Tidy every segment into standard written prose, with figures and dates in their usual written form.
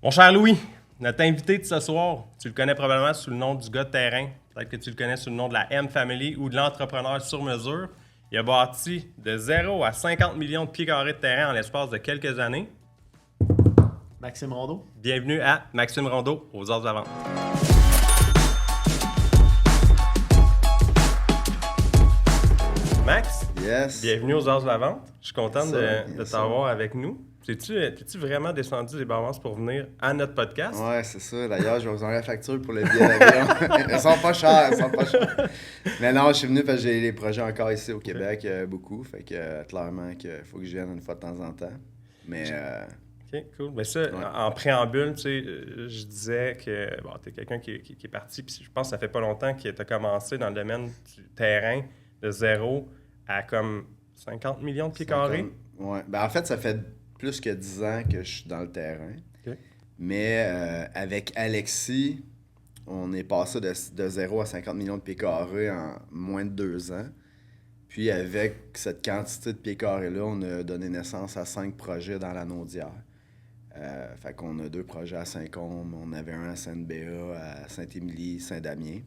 Mon cher Louis, notre invité de ce soir, tu le connais probablement sous le nom du gars de terrain. Peut-être que tu le connais sous le nom de la M-Family ou de l'entrepreneur sur mesure. Il a bâti de 0 à 50 millions de pieds carrés de terrain en l'espace de quelques années. Maxime Rondeau. Bienvenue à Maxime Rondeau aux As de la Vente. Max, Yes. bienvenue aux As de la Vente. Je suis content de Yes, t'avoir avec nous. T'es-tu vraiment descendu des balances pour venir à notre podcast? Ouais, c'est ça. D'ailleurs, je vais vous envoyer la facture pour le billet d'avion. Elles sont pas chères, Mais non, je suis venu parce que j'ai les projets encore ici au Québec, beaucoup. Fait que clairement qu'il faut que je vienne une fois de temps en temps. Mais OK, cool. Mais ça, en préambule, tu sais, je disais que bon, tu es quelqu'un qui est parti, puis je pense que ça fait pas longtemps que tu as commencé dans le domaine du terrain de 0 à comme 50 millions de pieds carrés. Ouais. Ben, en fait, ça fait plus que 10 ans que je suis dans le terrain. OK. Mais avec Alexis, on est passé de 0 à 50 millions de pieds carrés en moins de 2 ans. Puis avec cette quantité de pieds carrés-là, on a donné naissance à 5 projets dans la Naudière. Fait qu'on a 2 projets à Saint-Côme, on avait un à Sainte-Béa, à Saint-Émilie, Saint-Damien.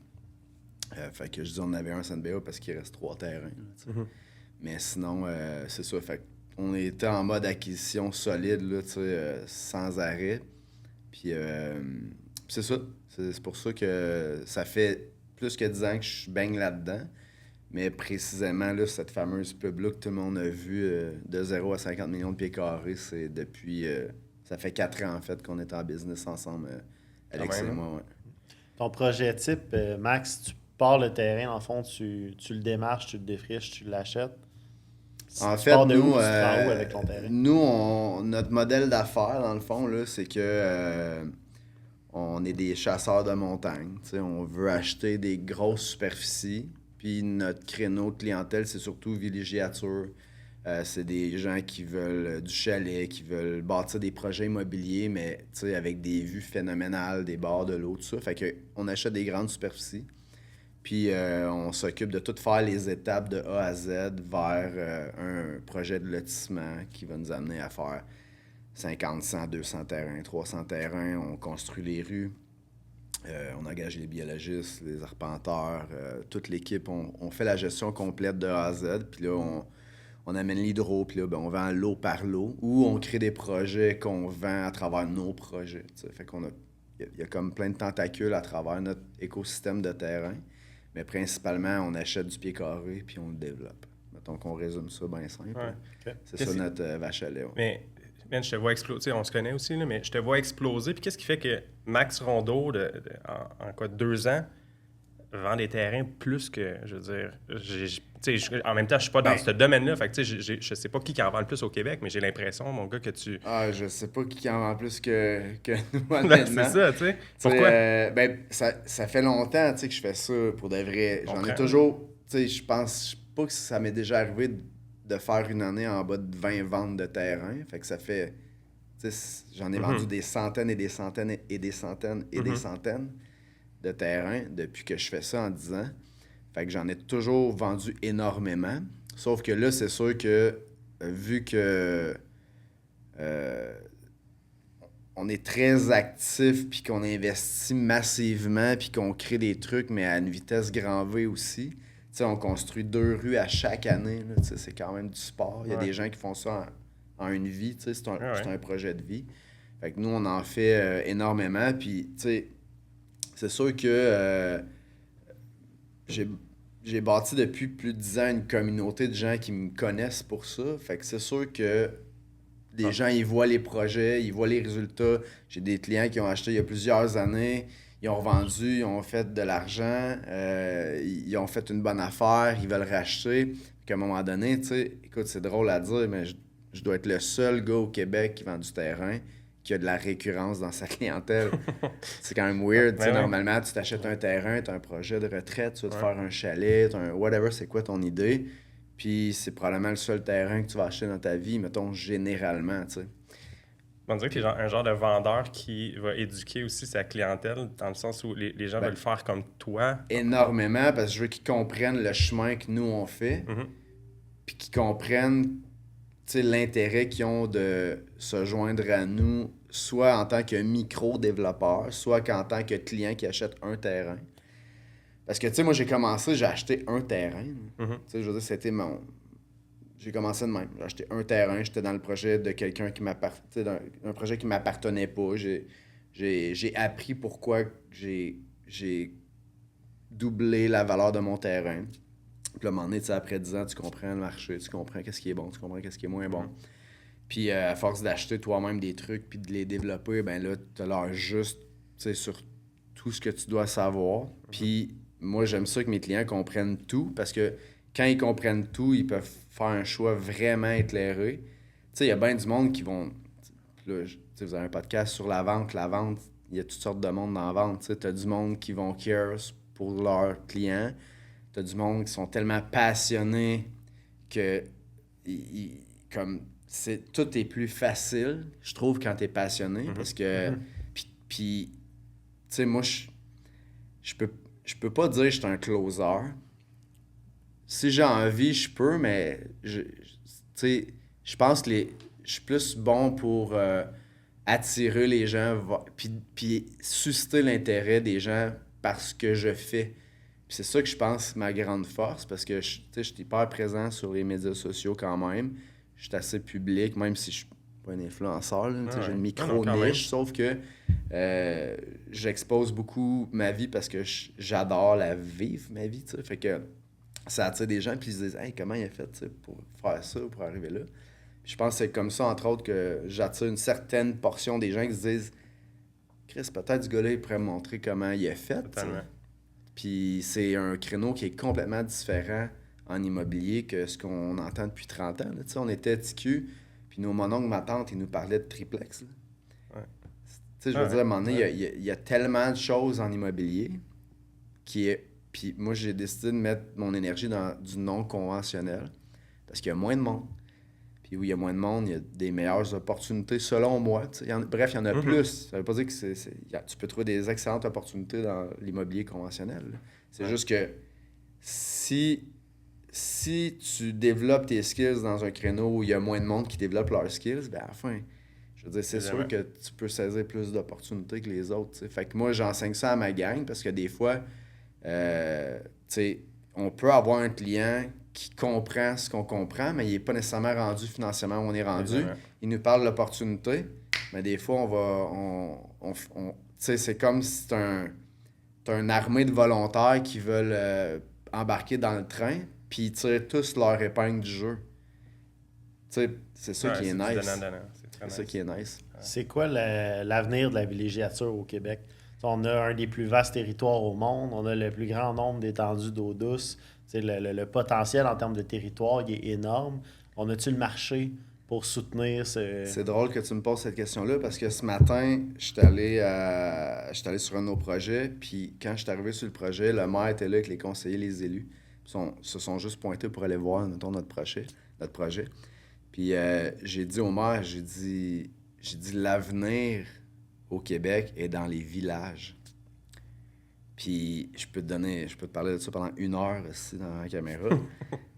Fait que je dis on avait un à Sainte-Béa parce qu'il reste 3 terrains. Là, Mais sinon, c'est ça. Fait qu'on était en mode acquisition solide, là, sans arrêt. Puis c'est ça. C'est pour ça que ça fait plus que 10 ans que je baigne là-dedans. Mais précisément, là, cette fameuse pub-là que tout le monde a vue de 0 à 50 millions de pieds carrés, c'est depuis... ça fait 4 ans, en fait, qu'on est en business ensemble, Alex et moi. Ouais. Ton projet type, Max, tu pars le terrain, dans le fond, tu le démarches, tu le défriches, tu l'achètes. En Tu fait, pars de nous, où, tu te rends où avec ton terrain? notre modèle d'affaires, dans le fond, là, c'est que on est des chasseurs de montagne. T'sais, on veut acheter des grosses superficies. Puis notre créneau de clientèle, c'est surtout villégiature. C'est des gens qui veulent du chalet, qui veulent bâtir des projets immobiliers, mais avec des vues phénoménales, des bords de l'eau, tout ça. Fait qu'on achète des grandes superficies. Puis on s'occupe de tout faire les étapes de A à Z vers un projet de lotissement qui va nous amener à faire 50, 100, 200 terrains, 300 terrains. On construit les rues. On engage les biologistes, les arpenteurs, toute l'équipe. On fait la gestion complète de A à Z. Puis là, on amène l'hydro. Puis là, on vend lot par lot. Ou on crée des projets qu'on vend à travers nos projets. T'sais. Fait qu'on il y a comme plein de tentacules à travers notre écosystème de terrain. Mais principalement, on achète du pied carré puis on le développe. Mettons qu'on résume ça bien simple. Ouais, okay. C'est ça notre vache à lait. Ouais. Mais, man, je te vois exploser. On se connaît aussi, là, mais je te vois exploser. Puis qu'est-ce qui fait que Max Rondeau, en quoi, 2 ans, vend des terrains plus que, je veux dire... en même temps, je suis pas dans ce domaine-là. Fait que, je sais pas qui en vend le plus au Québec, mais j'ai l'impression, mon gars, que tu... Ah, je sais pas qui en vend plus que nous, honnêtement. C'est ça, tu sais. Pourquoi? Ça fait longtemps, que je fais ça pour de vrai. J'en ai toujours... Je pense pas que ça m'est déjà arrivé de faire une année en bas de 20 ventes de terrain. Fait que ça fait... J'en ai vendu des centaines et des centaines et des centaines et des centaines de terrains depuis que je fais ça en 10 ans. Fait que j'en ai toujours vendu énormément. Sauf que là, c'est sûr que vu que on est très actif puis qu'on investit massivement puis qu'on crée des trucs, mais à une vitesse grand V aussi. T'sais, on construit 2 rues à chaque année. Là, c'est quand même du sport. Il y a des gens qui font ça en une vie. C'est un projet de vie. Fait que nous, on en fait énormément. Puis, c'est sûr que j'ai bâti depuis plus de 10 ans une communauté de gens qui me connaissent pour ça. Fait que c'est sûr que les gens, ils voient les projets, ils voient les résultats. J'ai des clients qui ont acheté il y a plusieurs années, ils ont revendu, ils ont fait de l'argent, ils ont fait une bonne affaire, ils veulent racheter. Puis à un moment donné, écoute, c'est drôle à dire, mais je dois être le seul gars au Québec qui vend du terrain qui a de la récurrence dans sa clientèle. C'est quand même weird. Normalement, tu t'achètes un terrain, tu as un projet de retraite, tu vas te faire un chalet, whatever, c'est quoi ton idée. Puis c'est probablement le seul terrain que tu vas acheter dans ta vie, mettons, généralement, tu sais. On dirait que tu es un genre de vendeur qui va éduquer aussi sa clientèle, dans le sens où les gens veulent faire comme toi. Énormément, parce que je veux qu'ils comprennent le chemin que nous, on fait. Puis qu'ils comprennent... sais, l'intérêt qu'ils ont de se joindre à nous, soit en tant que micro-développeur, soit qu'en tant que client qui achète un terrain. Parce que, tu sais, moi, j'ai commencé, j'ai acheté un terrain. Tu sais, je veux dire, c'était mon... J'ai commencé de même. J'ai acheté un terrain, j'étais dans le projet de quelqu'un qui m'appartenait, un projet qui m'appartenait pas. J'ai appris pourquoi j'ai doublé la valeur de mon terrain. Puis là, à un moment donné, tu sais, après 10 ans, tu comprends le marché, tu comprends qu'est-ce qui est bon, tu comprends qu'est-ce qui est moins bon. Puis à force d'acheter toi-même des trucs puis de les développer, ben là, tu as l'air juste, tu sais, sur tout ce que tu dois savoir. Puis moi, j'aime ça que mes clients comprennent tout parce que quand ils comprennent tout, ils peuvent faire un choix vraiment éclairé. Tu sais, il y a bien du monde qui vont... Là, tu sais, vous avez un podcast sur la vente. La vente, il y a toutes sortes de monde dans la vente. Tu as du monde qui vont care pour leurs clients. Tu as du monde qui sont tellement passionnés que comme tout est plus facile, je trouve, quand tu es passionné. Parce que... Puis, tu sais, moi, je peux pas dire que je suis un closer. Si j'ai envie, je peux, mais tu sais, je pense que je suis plus bon pour attirer les gens, puis susciter l'intérêt des gens par ce que je fais. Puis c'est ça que je pense ma grande force, parce que je suis hyper présent sur les médias sociaux quand même. Je suis assez public, même si je suis pas un influenceur. Là, j'ai une micro-niche, sauf que j'expose beaucoup ma vie parce que j'adore la vivre, ma vie. Fait que ça attire des gens, puis ils se disent « Hey, comment il a fait pour faire ça, pour arriver là? » Puis je pense que c'est comme ça, entre autres, que j'attire une certaine portion des gens qui se disent « Chris, peut-être ce gars-là, il pourrait me montrer comment il a fait. » Puis c'est un créneau qui est complètement différent en immobilier que ce qu'on entend depuis 30 ans. Là. On était TQ, puis nos mononcles, ma tante, ils nous parlaient de triplex. Je veux dire, à un moment donné, il y a tellement de choses en immobilier qui est... Puis moi, j'ai décidé de mettre mon énergie dans du non-conventionnel parce qu'il y a moins de monde. Puis où il y a moins de monde, il y a des meilleures opportunités, selon moi. Bref, il y en a plus. Ça veut pas dire que tu peux trouver des excellentes opportunités dans l'immobilier conventionnel. Là. C'est juste que si tu développes tes skills dans un créneau où il y a moins de monde qui développe leurs skills, ben à la fin, je veux dire, c'est sûr que tu peux saisir plus d'opportunités que les autres. T'sais. Fait que moi, j'enseigne ça à ma gang parce que des fois, on peut avoir un client qui comprend ce qu'on comprend, mais il n'est pas nécessairement rendu financièrement où on est rendu. Il nous parle de l'opportunité, mais des fois, c'est comme si t'as une armée de volontaires qui veulent embarquer dans le train, puis ils tirent tous leur épingle du jeu. C'est ça qui est nice. C'est ça qui est nice. C'est quoi l'avenir de la villégiature au Québec? On a un des plus vastes territoires au monde, on a le plus grand nombre d'étendues d'eau douce. Le potentiel en termes de territoire il est énorme. On a-tu le marché pour soutenir ce... C'est drôle que tu me poses cette question-là parce que ce matin, j'étais allé sur un de nos projets, puis quand je suis arrivé sur le projet, le maire était là avec les conseillers, les élus. Se sont juste pointés pour aller voir notre projet. Puis j'ai dit au maire, j'ai dit l'avenir au Québec est dans les villages. Puis je peux te parler de ça pendant 1 heure ici dans la caméra.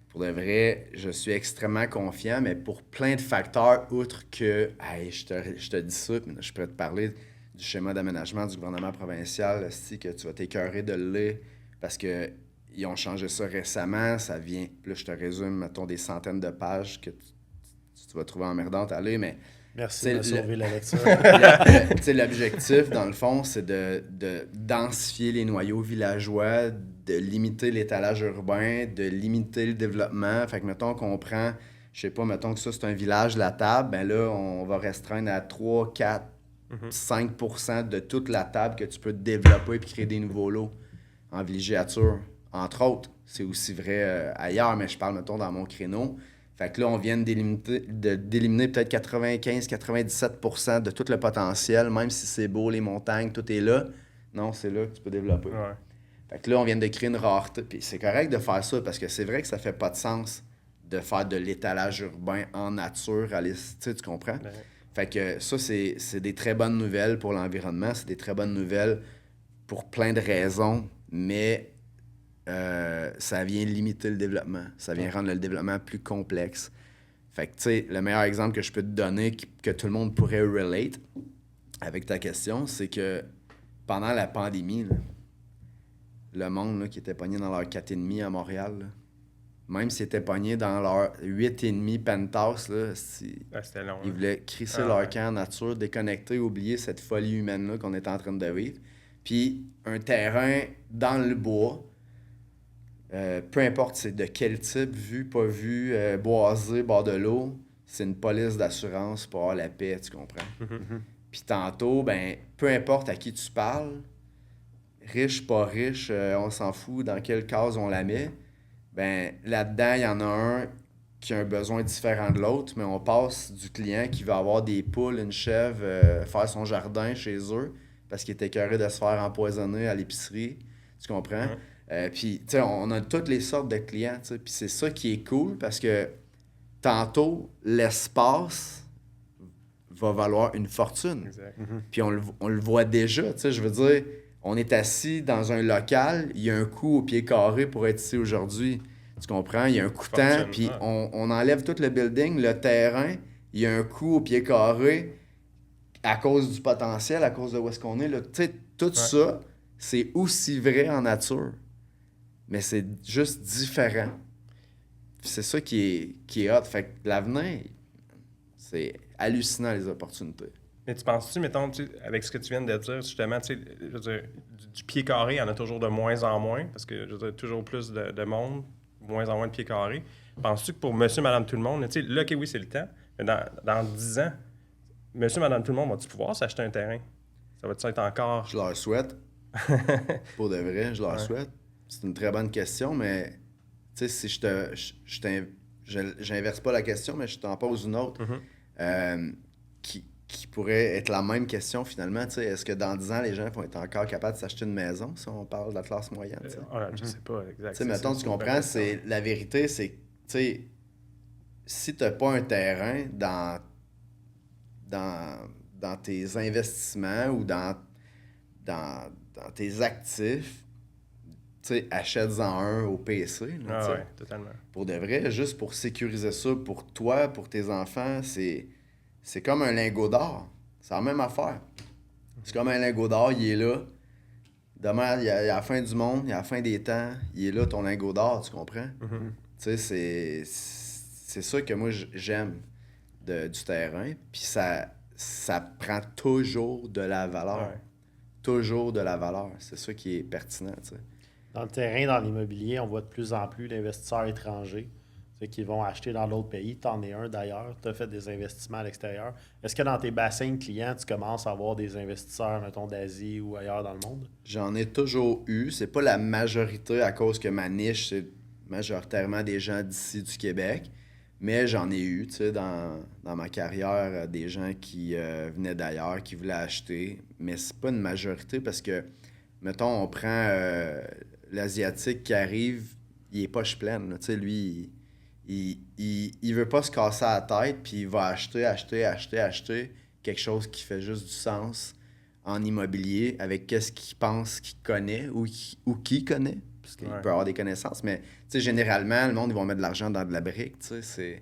Pour de vrai, je suis extrêmement confiant, mais pour plein de facteurs, outre que, hey, je te dis ça, mais je pourrais te parler du schéma d'aménagement du gouvernement provincial, aussi, que tu vas t'écœurer de le lire, parce qu'ils ont changé ça récemment, ça vient, là je te résume, mettons, des centaines de pages que tu vas trouver emmerdantes à lire, mais... Merci de me sauver la lecture. L'objectif, dans le fond, c'est de densifier les noyaux villageois, de limiter l'étalage urbain, de limiter le développement. Fait que, mettons qu'on prend, je sais pas, mettons que ça, c'est un village, la table, ben là, on va restreindre à 3, 4, 5% de toute la table que tu peux développer et créer des nouveaux lots en villégiature. Entre autres, c'est aussi vrai ailleurs, mais je parle, mettons, dans mon créneau. Fait que là, on vient d'éliminer peut-être 95-97% de tout le potentiel, même si c'est beau, les montagnes, tout est là. Non, c'est là que tu peux développer. Ouais. Fait que là, on vient de créer une rareté. Puis c'est correct de faire ça, parce que c'est vrai que ça fait pas de sens de faire de l'étalage urbain en nature. Tu comprends? Ouais. Fait que ça, c'est des très bonnes nouvelles pour l'environnement. C'est des très bonnes nouvelles pour plein de raisons, mais... ça vient limiter le développement. Ça vient rendre le développement plus complexe. Fait que, tu sais, le meilleur exemple que je peux te donner, que tout le monde pourrait relate avec ta question, c'est que pendant la pandémie, là, le monde là, qui était pogné dans leur 4,5 à Montréal, là, même s'ils étaient pognés dans leur 8,5 penthouse, là, C'était long. ils voulaient crisser leur camp en nature, déconnecter, oublier cette folie humaine-là qu'on était en train de vivre. Puis un terrain dans le bois, peu importe c'est de quel type, vu, pas vu, boisé, bord de l'eau, c'est une police d'assurance pour avoir la paix, tu comprends? Puis tantôt, ben, peu importe à qui tu parles, riche, pas riche, on s'en fout dans quelle case on la met, ben là-dedans, il y en a un qui a un besoin différent de l'autre, mais on passe du client qui va avoir des poules, une chèvre, faire son jardin chez eux parce qu'il était écœuré de se faire empoisonner à l'épicerie, tu comprends? Puis, tu sais, on a toutes les sortes de clients, tu sais, puis c'est ça qui est cool parce que tantôt, l'espace va valoir une fortune. Exact. Puis on le voit déjà, tu sais, je veux dire, on est assis dans un local, il y a un coût au pied carré pour être ici aujourd'hui. Tu comprends? Il y a un coût de temps, puis on enlève tout le building, le terrain, il y a un coût au pied carré à cause du potentiel, à cause de où est-ce qu'on est. Tu sais, tout ça, c'est aussi vrai en nature, mais c'est juste différent. C'est ça qui est hot. Fait que l'avenir, c'est hallucinant les opportunités. Mais tu penses-tu, mettons, avec ce que tu viens de dire, justement, tu sais, je veux dire, du pied carré, il y en a toujours de moins en moins, parce que, je veux dire, toujours plus de monde, moins en moins de pieds carrés. Penses-tu que pour monsieur, madame, tout le monde, tu sais, là, OK, oui, c'est le temps, mais dans 10 ans, monsieur, madame, tout le monde, va-tu pouvoir s'acheter un terrain? Ça va-tu être encore... Je leur souhaite. Pour de vrai, je leur souhaite. C'est une très bonne question, mais tu sais, si j'inverse pas la question, mais je t'en pose une autre qui pourrait être la même question finalement. Tu sais, est-ce que dans 10 ans, les gens vont être encore capables de s'acheter une maison si on parle de la classe moyenne? je sais pas, exact. Tu sais, mettons, tu comprends, la vérité, c'est que, tu sais, si tu n'as pas un terrain dans tes investissements ou dans tes actifs, tu sais, achète-en un au PC. Là, oui, totalement. Pour de vrai, juste pour sécuriser ça pour toi, pour tes enfants, c'est comme un lingot d'or. C'est la même affaire. C'est comme un lingot d'or, il est là. Demain, il y a la fin du monde, il y a la fin des temps, il est là ton lingot d'or, tu comprends? Tu sais, c'est ça que moi j'aime du terrain. Puis ça prend toujours de la valeur. Ouais. Toujours de la valeur. C'est ça qui est pertinent, tu sais. Dans le terrain, dans l'immobilier, on voit de plus en plus d'investisseurs étrangers qui vont acheter dans d'autres pays. Tu en es un d'ailleurs. Tu as fait des investissements à l'extérieur. Est-ce que dans tes bassins de clients, tu commences à avoir des investisseurs, mettons, d'Asie ou ailleurs dans le monde? J'en ai toujours eu. C'est pas la majorité à cause que ma niche, c'est majoritairement des gens d'ici du Québec. Mais j'en ai eu, tu sais, dans ma carrière, des gens qui venaient d'ailleurs, qui voulaient acheter. Mais c'est pas une majorité parce que, mettons, on prend l'Asiatique qui arrive, il est poche pleine. Tu sais, lui, il veut pas se casser la tête, puis il va acheter quelque chose qui fait juste du sens en immobilier avec qu'est-ce qu'il pense qu'il connaît ou qui connaît. Parce qu'il peut avoir des connaissances, mais tu sais, généralement, le monde, ils vont mettre de l'argent dans de la brique, tu sais,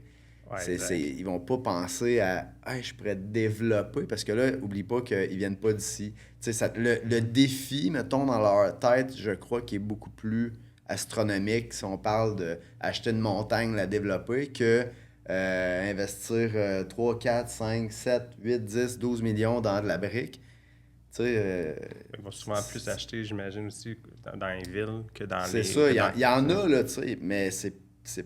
ils vont pas penser à « Hey, je pourrais développer », parce que là, oublie pas qu'ils viennent pas d'ici. Tu sais, le défi, mettons, dans leur tête, je crois qu'il est beaucoup plus astronomique si on parle d'acheter une montagne, la développer, que investir 3, 4, 5, 7, 8, 10, 12 millions dans de la brique. Ils vont souvent plus acheter, j'imagine aussi, dans les villes que dans les... C'est ça, il y en a, là, tu sais, mais c'est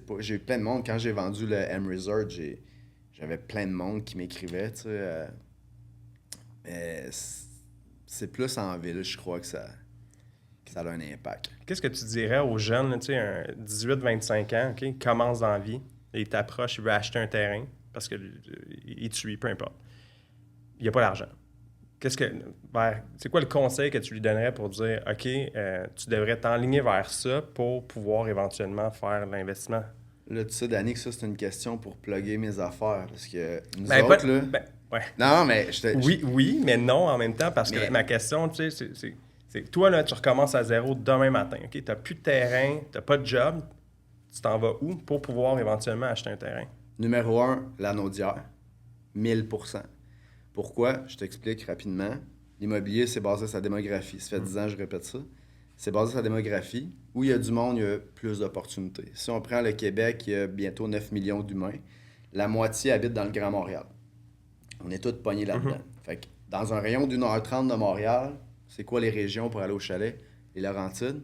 pas... J'ai eu plein de monde, quand j'ai vendu le M-Resort, j'avais plein de monde qui m'écrivait, tu sais, mais c'est plus en ville, je crois que ça a un impact. Qu'est-ce que tu dirais aux jeunes, tu sais, un 18-25 ans, OK, ils commencent dans la vie, et ils t'approchent, ils veulent acheter un terrain, parce qu'ils te suivent, peu importe. Il n'y a pas d'argent. C'est quoi le conseil que tu lui donnerais pour dire, OK, tu devrais t'enligner vers ça pour pouvoir éventuellement faire l'investissement? Là, tu sais, Danny, que ça, c'est une question pour plugger mes affaires, parce que nous autres, là... ouais. Non, mais... Oui, mais non en même temps, parce que ma question, tu sais, c'est toi, là, tu recommences à zéro demain matin, OK? Tu n'as plus de terrain, tu n'as pas de job, tu t'en vas où pour pouvoir éventuellement acheter un terrain? Numéro 1, l'anaudière, 1000%. Pourquoi? Je t'explique rapidement. L'immobilier, c'est basé sur sa démographie. Ça fait 10 ans que je répète ça. C'est basé sur sa démographie. Où il y a du monde, il y a plus d'opportunités. Si on prend le Québec, il y a bientôt 9 millions d'humains. La moitié habite dans le Grand Montréal. On est tous pognés là-dedans. Fait que dans un rayon d'1h30 de Montréal, c'est quoi les régions pour aller au chalet? Les Laurentides,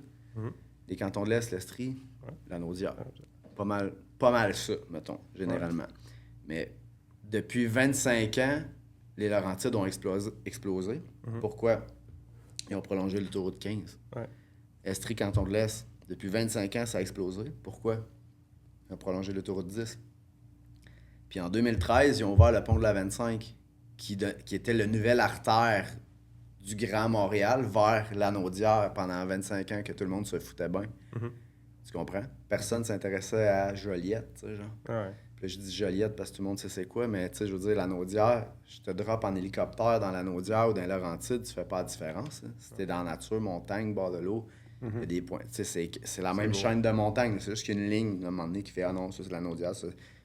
les cantons de l'Est, l'Estrie, la Naudière. Pas mal ça, mettons, généralement. Mais depuis 25 ans, les Laurentides ont explosé. Pourquoi? Ils ont prolongé l'autoroute 15. Estrie, canton de l'Est, depuis 25 ans, ça a explosé. Pourquoi? Ils ont prolongé l'autoroute 10. Puis en 2013, ils ont ouvert le pont de la 25, qui était le nouvel artère du Grand Montréal vers la Naudière pendant 25 ans que tout le monde se foutait bien. Tu comprends? Personne ne s'intéressait à Joliette, tu sais, genre. Puis là, je dis Joliette parce que tout le monde sait c'est quoi, mais tu sais, je veux dire, la Naudière, je te drop en hélicoptère dans la Naudière ou dans les Laurentides, tu fais pas la différence. Hein. Si t'es dans la nature, montagne, bord de l'eau, il y a des points. Tu sais, c'est la même chaîne de montagne. C'est juste qu'il y a une ligne, à un moment donné, qui fait « Ah non, ça, c'est la Naudière. »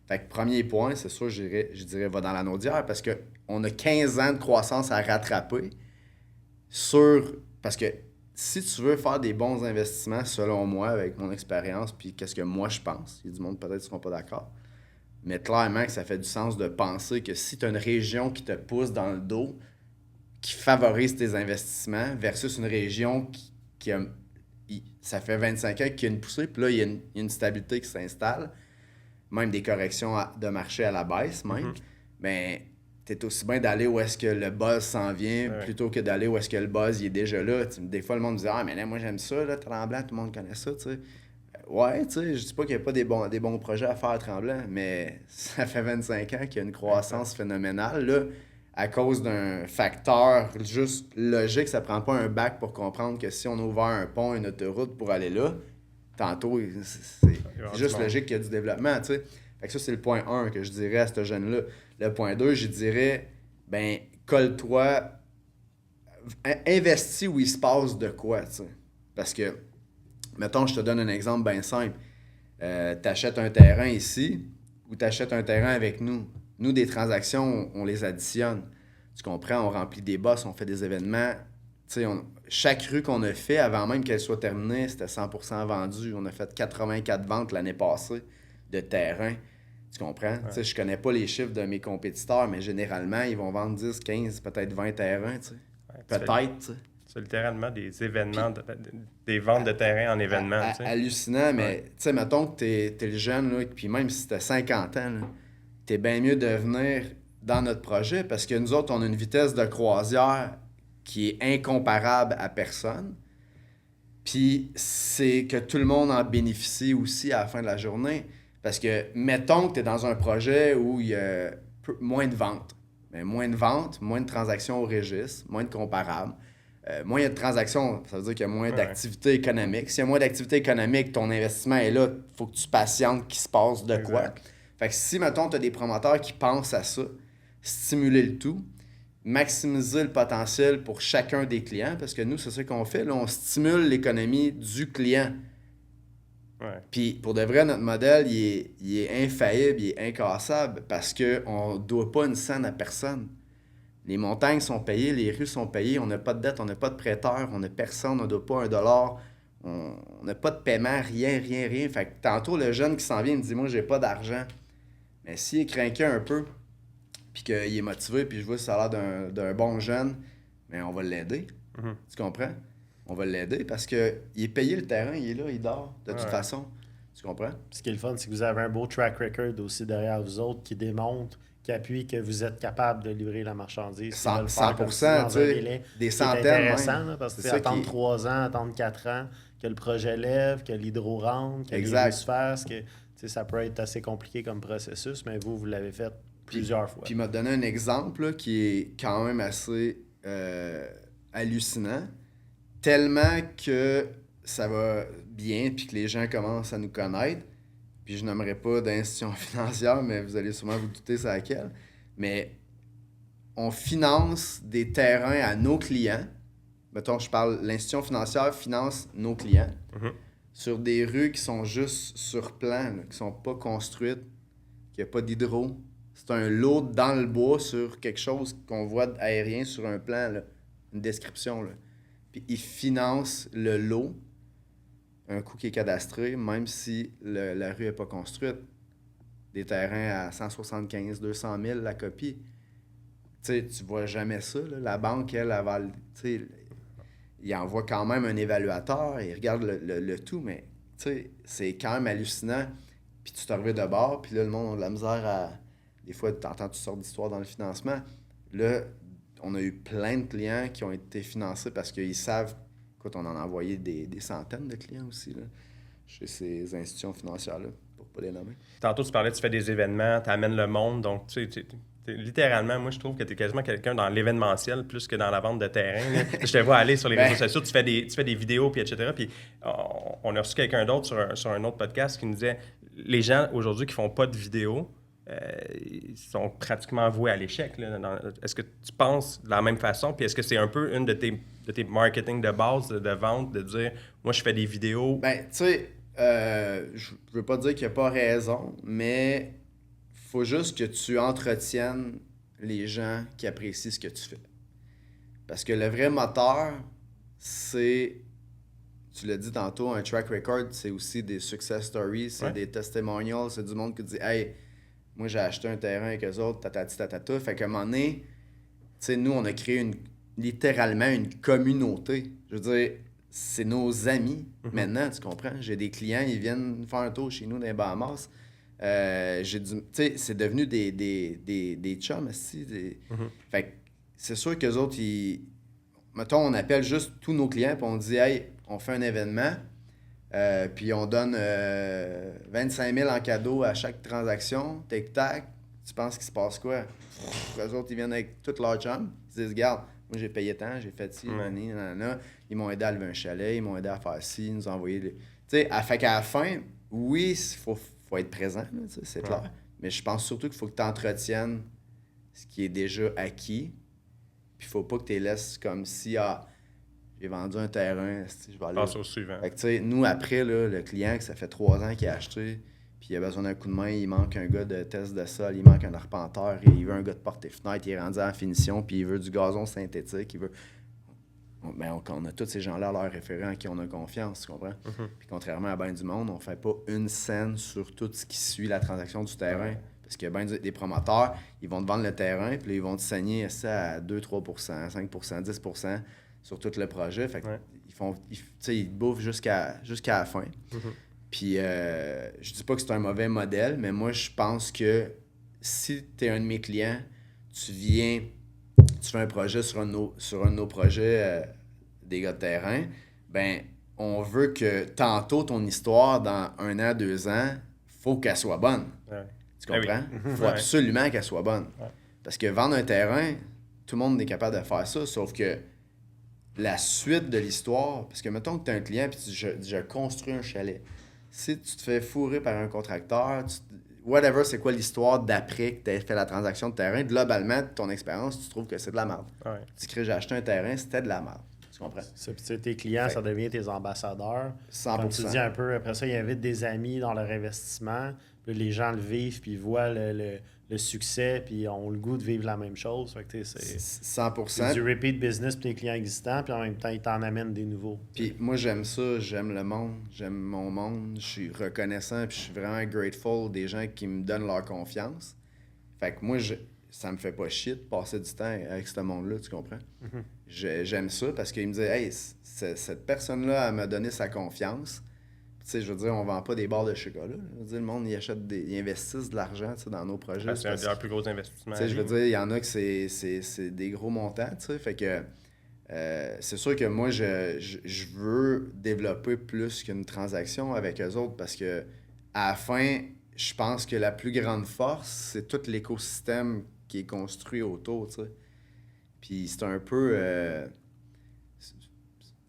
Fait que premier point, c'est sûr, je dirais va dans la Naudière parce qu'on a 15 ans de croissance à rattraper parce que si tu veux faire des bons investissements, selon moi, avec mon expérience, puis qu'est-ce que moi je pense, il y a du monde peut-être qui ne seront pas d'accord, mais clairement que ça fait du sens de penser que si tu as une région qui te pousse dans le dos, qui favorise tes investissements, versus une région qui a... Ça fait 25 ans qu'il y a une poussée, puis là, il y a une stabilité qui s'installe, même des corrections de marché à la baisse, même, ben, t'es aussi bien d'aller où est-ce que le buzz s'en vient plutôt que d'aller où est-ce que le buzz il est déjà là. Des fois, le monde me dit « Ah, mais là, moi, j'aime ça, là, Tremblant, tout le monde connaît ça, tu sais. » Ouais, tu sais, je dis pas qu'il n'y a pas des bons projets à faire à Tremblant, mais ça fait 25 ans qu'il y a une croissance phénoménale, là, à cause d'un facteur juste logique. Ça prend pas un bac pour comprendre que si on a ouvert un pont, une autoroute pour aller là, tantôt, c'est juste logique qu'il y a du développement, tu sais. Fait que ça, c'est le point 1 que je dirais à ce jeune-là. Le point 2, je dirais, ben, colle-toi, investis où il se passe de quoi, tu sais. Parce que, mettons, je te donne un exemple bien simple. T'achètes un terrain ici ou t'achètes un terrain avec nous. Nous, des transactions, on les additionne. Tu comprends? On remplit des bosses, on fait des événements. Tu sais, chaque rue qu'on a fait, avant même qu'elle soit terminée, c'était 100% vendu. On a fait 84 ventes l'année passée de terrain. Tu comprends? Tu sais, je connais pas les chiffres de mes compétiteurs, mais généralement, ils vont vendre 10, 15, peut-être 20 terrains. Tu sais. Peut-être. Tu sais. C'est littéralement des événements, des ventes de terrain en événements. Tu sais. Hallucinant, mais tu sais, mettons que t'es le jeune, là, puis même si t'as 50 ans, t'es bien mieux de venir dans notre projet parce que nous autres, on a une vitesse de croisière qui est incomparable à personne. Puis c'est que tout le monde en bénéficie aussi à la fin de la journée. Parce que, mettons que tu es dans un projet où il y a moins de ventes. Mais moins de ventes, moins de transactions au registre, moins de comparables. Moins il y a de transactions, ça veut dire qu'il y a moins d'activité économique. S'il y a moins d'activité économique, ton investissement est là, il faut que tu patientes qu'il se passe de quoi. Fait que si, mettons, tu as des promoteurs qui pensent à ça, stimuler le tout, maximiser le potentiel pour chacun des clients, parce que nous, c'est ça qu'on fait, là, on stimule l'économie du client. Puis, pour de vrai, notre modèle, il est infaillible, il est incassable, parce qu'on ne doit pas une scène à personne. Les montagnes sont payées, les rues sont payées, on n'a pas de dette, on n'a pas de prêteur, on n'a personne, on ne doit pas $1, on n'a pas de paiement, rien. Fait que tantôt, le jeune qui s'en vient, il me dit « Moi, j'ai pas d'argent. » Mais s'il est craqué un peu, puis qu'il est motivé, puis je vois que ça a l'air d'un bon jeune, mais on va l'aider. Tu comprends? On va l'aider parce qu'il est payé le terrain, il est là, il dort, de toute façon. Tu comprends? Ce qui est le fun, c'est que vous avez un beau track record aussi derrière vous autres qui démontre, qui appuie que vous êtes capable de livrer la marchandise. 100%, tu sais, des centaines. C'est intéressant, là, parce que attendre 3 ans, attendre 4 ans, que le projet lève, que l'hydro rentre, que les rues se fassent, que ça peut être assez compliqué comme processus, mais vous l'avez fait plusieurs fois. Puis il m'a donné un exemple là, qui est quand même assez hallucinant, tellement que ça va bien puis que les gens commencent à nous connaître. Puis je nommerai pas d'institution financière, mais vous allez sûrement vous douter c'est laquelle. Mais on finance des terrains à nos clients. Mettons, je parle, l'institution financière finance nos clients sur des rues qui sont juste sur plan, là, qui sont pas construites, qu'il n'y a pas d'hydro. C'est un lot dans le bois sur quelque chose qu'on voit aérien sur un plan, là, une description. Là. Puis ils financent le lot, un coût qui est cadastré, même si la rue n'est pas construite. Des terrains à 175 200 000 la copie. Tu sais, tu vois jamais ça. Là. La banque, elle va... Il envoie quand même un évaluateur, il regarde le tout, mais c'est quand même hallucinant. Puis tu t'arrives de bord, puis là, le monde a de la misère à... Des fois, tu entends toutes sortes d'histoires dans le financement. Là, on a eu plein de clients qui ont été financés parce qu'ils savent... Écoute, on en a envoyé des centaines de clients aussi, là, chez ces institutions financières-là, pour pas les nommer. Tantôt, tu parlais, tu fais des événements, tu amènes le monde, donc tu sais, littéralement, moi, je trouve que tu es quasiment quelqu'un dans l'événementiel plus que dans la vente de terrain. Là. Je te vois aller sur les réseaux sociaux, tu fais des vidéos, puis etc. Puis on a reçu quelqu'un d'autre sur un autre podcast qui nous disait les gens aujourd'hui qui font pas de vidéos, ils sont pratiquement voués à l'échec. Là. Est-ce que tu penses de la même façon? Puis est-ce que c'est un peu une de tes marketing de base, de vente, de dire moi, je fais des vidéos? Ben, tu sais, je veux pas dire qu'il n'y a pas raison, mais faut juste que tu entretiennes les gens qui apprécient ce que tu fais. Parce que le vrai moteur, c'est, tu l'as dit tantôt, un track record, c'est aussi des success stories, c'est des testimonials, c'est du monde qui dit « Hey, moi j'ai acheté un terrain avec eux autres, tatati tatata ». Fait qu'à un moment donné, tu sais, nous, on a créé littéralement une communauté. Je veux dire, c'est nos amis maintenant, tu comprends? J'ai des clients, ils viennent faire un tour chez nous dans les Bahamas. C'est devenu des chums aussi. Fait que c'est sûr qu'eux autres, mettons, on appelle juste tous nos clients et on dit hey, on fait un événement, puis on donne 25 000 en cadeau à chaque transaction, tac-tac, tu penses qu'il se passe quoi? Eux autres, ils viennent avec tous leurs chums, ils disent regarde, moi j'ai payé tant, j'ai fait ci, nanana. Ils m'ont aidé à lever un chalet, ils m'ont aidé à faire ci, ils nous ont envoyé. Tu sais, fait qu'à la fin, oui, il faut être présent, là, c'est clair. Mais je pense surtout qu'il faut que tu entretiennes ce qui est déjà acquis. Puis il faut pas que tu les laisses comme si, j'ai vendu un terrain, je vais aller... Passe au suivant. Fait que tu sais, nous, après, là, le client, que ça fait 3 ans qu'il a acheté, puis il a besoin d'un coup de main, il manque un gars de test de sol, il manque un arpenteur, et il veut un gars de porte et fenêtre, il est rendu en finition, puis il veut du gazon synthétique, il veut... on a tous ces gens-là, leurs référents, à qui on a confiance, tu comprends? Puis contrairement à bien du monde, on fait pas une scène sur tout ce qui suit la transaction du terrain. Parce que bien des promoteurs, ils vont te vendre le terrain, puis là, ils vont te saigner ça à 2-3%, 5%, 10% sur tout le projet. Fait ils bouffent jusqu'à la fin. Puis je dis pas que c'est un mauvais modèle, mais moi, je pense que si tu es un de mes clients, tu fais un projet sur un de nos projets des gars de terrain, ben on veut que tantôt ton histoire, dans 1 an, 2 ans, faut qu'elle soit bonne. Tu comprends? Il faut absolument qu'elle soit bonne. Parce que vendre un terrain, tout le monde est capable de faire ça, sauf que la suite de l'histoire, parce que mettons que tu as un client et tu dis je construis un chalet. Si tu te fais fourrer par un contracteur, whatever, c'est quoi l'histoire d'après que tu as fait la transaction de terrain, globalement, ton expérience, tu trouves que c'est de la merde. Tu crées j'ai acheté un terrain, c'était de la merde. Tu comprends? Tes clients, ça devient tes ambassadeurs. 100%. Comme tu dis un peu, après ça, ils invitent des amis dans leur investissement. Puis les gens le vivent, puis ils voient le succès, puis ont le goût de vivre la même chose. Fait que, c'est 100%. C'est du repeat business pour tes clients existants, puis en même temps, ils t'en amènent des nouveaux. Puis moi, j'aime ça, j'aime le monde, j'aime mon monde, je suis reconnaissant, puis je suis vraiment grateful des gens qui me donnent leur confiance. Fait que moi, ça me fait pas chier de passer du temps avec ce monde-là, tu comprends? J'aime ça parce qu'il me dit hey, cette personne-là, elle m'a donné sa confiance. Tu sais, je veux dire, on vend pas des barres de chocolat. Je veux dire, le monde, ils investissent de l'argent dans nos projets. C'est un des plus gros investissements. Tu sais, je veux dire, il y en a que c'est des gros montants, tu sais. Fait que c'est sûr que moi, je veux développer plus qu'une transaction avec eux autres parce que à la fin, je pense que la plus grande force, c'est tout l'écosystème qui est construit autour, tu sais. Puis c'est un peu... tu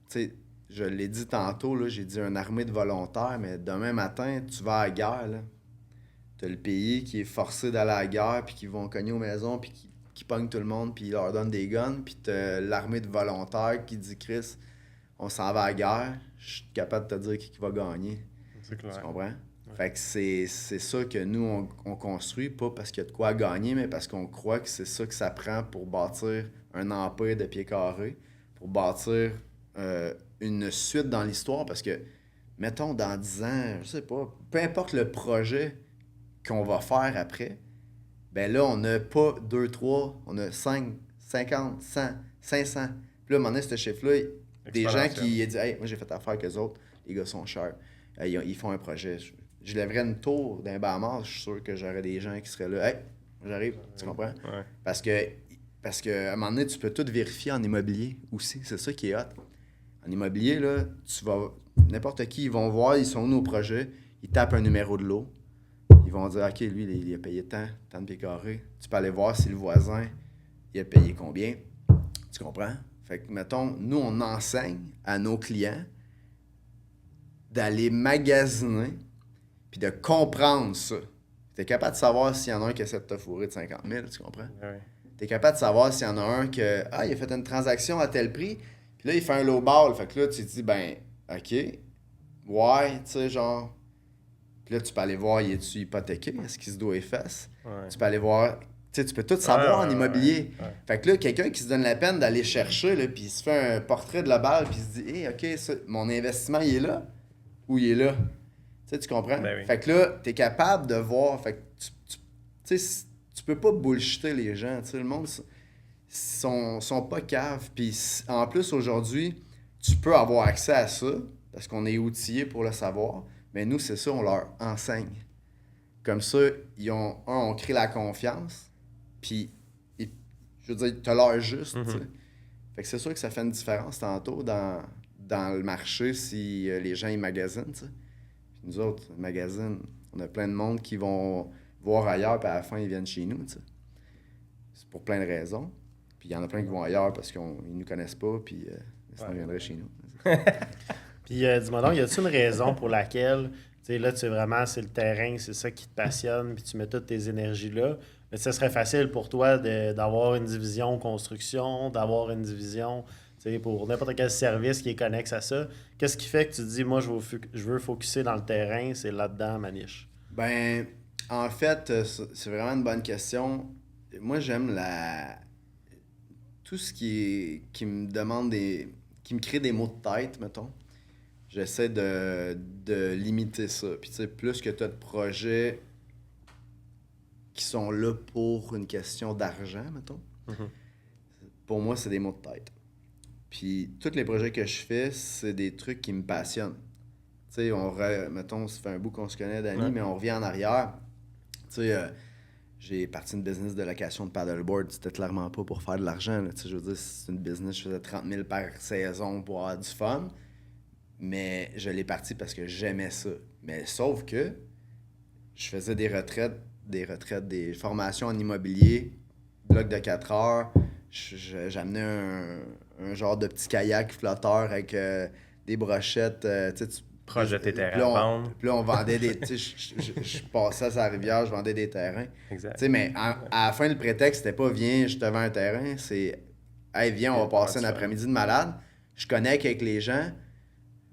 sais, je l'ai dit tantôt, là, j'ai dit une armée de volontaires, mais demain matin, tu vas à la guerre, là. T'as le pays qui est forcé d'aller à la guerre, puis qui vont cogner aux maisons, puis qui pognent tout le monde, puis ils leur donnent des guns, puis t'as l'armée de volontaires qui dit « Chris, on s'en va à la guerre, je suis capable de te dire qui va gagner. » C'est clair. Tu comprends? Fait que c'est ça que nous, on construit, pas parce qu'il y a de quoi gagner, mais parce qu'on croit que c'est ça que ça prend pour bâtir un empire de pieds carrés, pour bâtir une suite dans l'histoire, parce que, mettons, dans 10 ans, je sais pas, peu importe le projet qu'on va faire après, ben là, on n'a pas 2, 3, on a 5, 50, 100, 500. Puis là, à un moment donné, ce chiffre-là, des gens qui disent « Hey, moi, j'ai fait affaire qu'eux autres, les gars sont chers. Ils font un projet. » Je lèverais une tour d'un Bahamas, je suis sûr que j'aurais des gens qui seraient là. « Hey, j'arrive. » Tu comprends? Ouais. Parce que à un moment donné, tu peux tout vérifier en immobilier aussi. C'est ça qui est hot. En immobilier, là, tu vas... N'importe qui, ils vont voir, ils sont où nos projets, ils tapent un numéro de lot. Ils vont dire « OK, lui, il a payé tant de pieds carrés. » Tu peux aller voir si le voisin, il a payé combien. Tu comprends? Fait que, mettons, nous, on enseigne à nos clients d'aller magasiner puis de comprendre ça. Tu es capable de savoir s'il y en a un qui essaie de te fourrer de 50 000, tu comprends? Ouais. Tu es capable de savoir s'il y en a un qui il a fait une transaction à tel prix, puis là, il fait un low ball. Fait que là, tu te dis, ben, OK, ouais, tu sais, genre... Puis là, tu peux aller voir, il est-tu hypothéqué? Est-ce qu'il se doit efface? Ouais. Tu peux aller voir... Tu sais, tu peux tout savoir en immobilier. Ouais. Fait que là, quelqu'un qui se donne la peine d'aller chercher, là, puis il se fait un portrait de la balle, puis il se dit, hey, OK, mon investissement, il est là ou il est là? Tu sais, tu comprends? Ben oui. Fait que là, t'es capable de voir. Fait que tu sais, tu peux pas bullshiter les gens. Tu sais, le monde sont pas caves. Puis en plus, aujourd'hui, tu peux avoir accès à ça parce qu'on est outillé pour le savoir. Mais nous, c'est ça, on leur enseigne. Comme ça, on crée la confiance. Puis, je veux dire, t'as l'heure juste. Tu sais. Fait que c'est sûr que ça fait une différence tantôt dans le marché si les gens ils magasinent. Tu sais. Puis nous autres, magasinent, on a plein de monde qui vont voir ailleurs, puis à la fin, ils viennent chez nous. Tu sais. C'est pour plein de raisons. Puis il y en a plein qui vont ailleurs parce qu'ils nous connaissent pas, puis sinon ils viendraient chez nous. Puis dis-moi donc, y a-t-il une raison pour laquelle, tu sais, là, tu sais vraiment, c'est le terrain, c'est ça qui te passionne, puis tu mets toutes tes énergies là. Mais ça serait facile pour toi d'avoir une division construction, d'avoir une division, tu sais, pour n'importe quel service qui est connexe à ça. Qu'est-ce qui fait que tu te dis, moi, je veux focusser dans le terrain, c'est là-dedans ma niche? Ben, en fait, c'est vraiment une bonne question. Moi, j'aime tout ce qui me demande qui me crée des maux de tête, mettons. J'essaie de limiter ça. Puis, tu sais, plus que tu as de projets qui sont là pour une question d'argent, mettons, pour moi, c'est des maux de tête. Puis, tous les projets que je fais, c'est des trucs qui me passionnent. Tu sais, mettons, ça fait un bout qu'on se connaît, Danny, mais on revient en arrière. Tu sais, j'ai parti une business de location de paddleboard. C'était clairement pas pour faire de l'argent. Tu sais, je veux dire, c'est une business, je faisais 30 000 par saison pour avoir du fun. Mais je l'ai parti parce que j'aimais ça. Mais sauf que je faisais des retraites, des formations en immobilier, bloc de 4 heures. J'amenais un genre de petit kayak flotteur avec des brochettes. Proche de tes terrains à vendre. Puis là, on vendait des... je passais à sa rivière, je vendais des terrains. Exact. Mais à la fin, le prétexte, c'était pas « Viens, je te vends un terrain », c'est « Hey, viens, on va passer un après-midi de malade. » Je connecte avec les gens,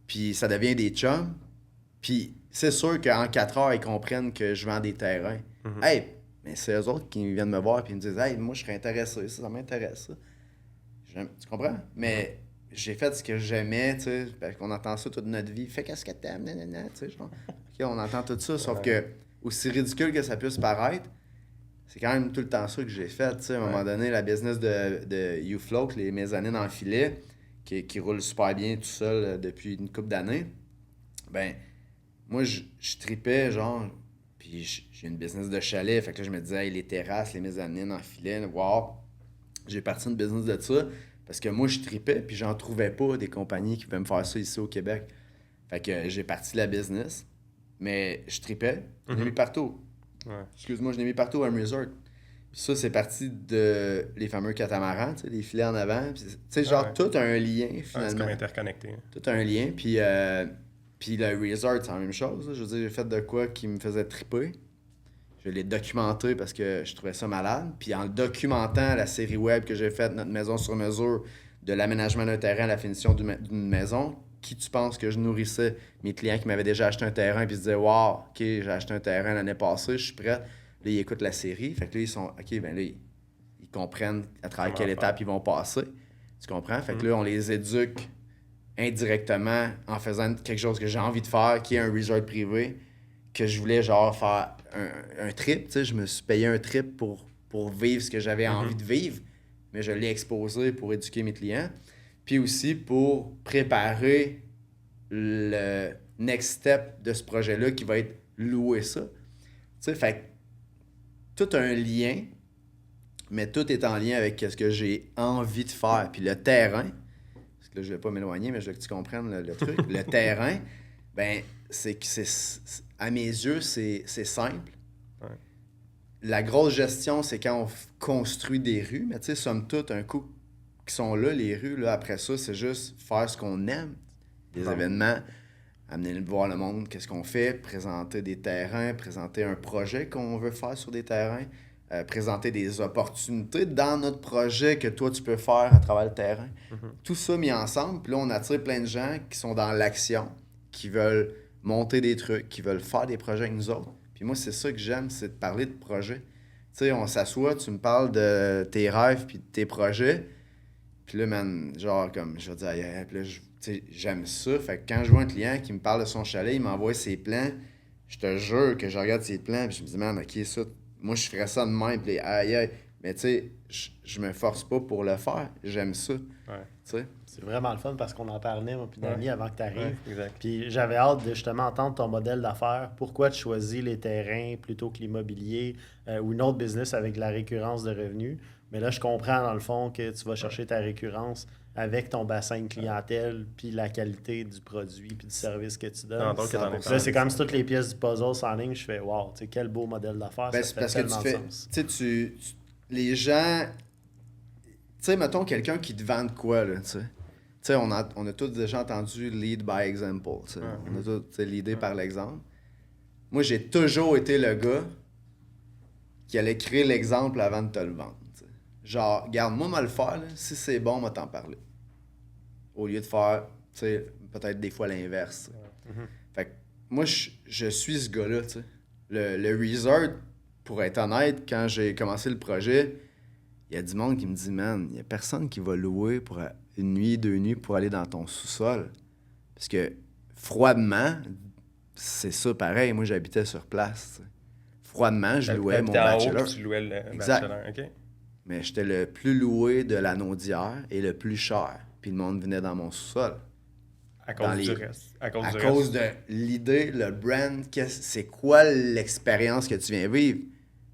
puis ça devient des chums. Puis c'est sûr qu'en 4 heures, ils comprennent que je vends des terrains. Hey, mais c'est eux autres qui viennent me voir et me disent « Hey, moi, je serais intéressé, ça m'intéresse, ça. » Tu comprends? Mais j'ai fait ce que j'aimais, tu sais, parce qu'on entend ça toute notre vie. Fais qu'est-ce que t'aimes, nanana, tu sais, genre. OK, on entend tout ça, sauf que, aussi ridicule que ça puisse paraître, c'est quand même tout le temps ça que j'ai fait, tu sais. À un moment donné, la business de YouFloat, les mezzanines en filet, qui roule super bien tout seul depuis une couple d'années, ben, moi, je tripais, genre, puis j'ai une business de chalet, fait que là, je me disais, hey, les terrasses, les mezzanines en filet, wow, j'ai parti une business de ça. Parce que moi, je tripais, puis j'en trouvais pas des compagnies qui pouvaient me faire ça ici au Québec. Fait que j'ai parti la business, mais je tripais. Je l'ai mis partout. Ouais. Excuse-moi, je l'ai mis partout à un resort. Puis ça, c'est parti de les fameux catamarans, tu sais, les filets en avant. Tu sais, genre, tout a un lien, finalement. C'est comme interconnecté. Tout a un lien, puis le resort, c'est la même chose. Je veux dire, j'ai fait de quoi qui me faisait triper. Je l'ai documenté parce que je trouvais ça malade. Puis en le documentant, la série web que j'ai faite, notre maison sur mesure, de l'aménagement d'un terrain à la finition d'une maison, qui tu penses que je nourrissais? Mes clients qui m'avaient déjà acheté un terrain puis se disaient « Wow, OK, j'ai acheté un terrain l'année passée, je suis prêt. » Là, ils écoutent la série. Fait que là, ils sont « OK, ben là, ils comprennent à travers Comment quelle faire. étape ils vont passer. » Tu comprends? Fait que là, on les éduque indirectement en faisant quelque chose que j'ai envie de faire, qui est un resort privé, que je voulais genre faire un trip. Tu sais, je me suis payé un trip pour vivre ce que j'avais envie de vivre, mais je l'ai exposé pour éduquer mes clients. Puis aussi pour préparer le next step de ce projet-là qui va être louer ça. Tu sais, fait que tout a un lien, mais tout est en lien avec ce que j'ai envie de faire. Puis le terrain, parce que là, je vais pas m'éloigner, mais je veux que tu comprennes le truc. Le terrain, ben, à mes yeux, c'est simple. Ouais. La grosse gestion, c'est quand on construit des rues, mais tu sais, somme toute, un coup qui sont là, les rues, là, après ça, c'est juste faire ce qu'on aime. Des événements, amener voir le monde, qu'est-ce qu'on fait, présenter des terrains, présenter un projet qu'on veut faire sur des terrains, présenter des opportunités dans notre projet que toi, tu peux faire à travers le terrain. Tout ça mis ensemble, puis là, on attire plein de gens qui sont dans l'action, qui veulent monter des trucs, qui veulent faire des projets avec nous autres. Puis moi, c'est ça que j'aime, c'est de parler de projets. Tu sais, on s'assoit, tu me parles de tes rêves puis de tes projets. Puis là, man, genre, comme, je vais dire, yeah, puis là, tu sais, j'aime ça. Fait que quand je vois un client qui me parle de son chalet, il m'envoie ses plans, je te jure que je regarde ses plans, puis je me dis, man, OK, ça, moi, je ferais ça de même, puis aïe, aïe. Mais tu sais, je me force pas pour le faire. J'aime ça. Ouais. Tu sais. C'est vraiment le fun parce qu'on en parlait, moi, puis Danny, avant que tu arrives. Ouais, exact. Puis j'avais hâte de justement entendre ton modèle d'affaires. Pourquoi tu choisis les terrains plutôt que l'immobilier ou une autre business avec de la récurrence de revenus. Mais là, je comprends dans le fond que tu vas chercher ta récurrence avec ton bassin de clientèle, puis la qualité du produit, puis du service que tu donnes. Non, donc, t'en es Là, c'est comme si toutes les pièces du puzzle s'enlignent. Je fais, wow, tu sais, quel beau modèle d'affaires. Ben, Ça c'est fait parce que tellement tu fais. de sens. Tu sais, les gens. Tu sais, mettons quelqu'un qui te vend de quoi, là, tu sais. Tu sais, on a tous déjà entendu lead by example. Tu sais. On a tous, tu sais, leader par l'exemple. Moi, j'ai toujours été le gars qui allait créer l'exemple avant de te le vendre. Tu sais. Genre, regarde, moi, le faire, là, si c'est bon, moi, t'en parler. Au lieu de faire, tu sais, peut-être des fois l'inverse. Fait que moi, je suis ce gars-là, tu sais. Le resort, pour être honnête, quand j'ai commencé le projet, il y a du monde qui me dit, man, il y a personne qui va louer pour une nuit, 2 nuits pour aller dans ton sous-sol. Parce que, froidement, c'est ça pareil. Moi, j'habitais sur place, tu sais. Froidement, je louais mon T'habitais en haut, bachelor. puis tu louais le Exact. bachelor. OK. Mais j'étais le plus loué de la Naudière et le plus cher. Puis le monde venait dans mon sous-sol. À cause Dans du les- reste. À cause À du cause reste. de l'idée, le brand, c'est quoi l'expérience que tu viens vivre? Tu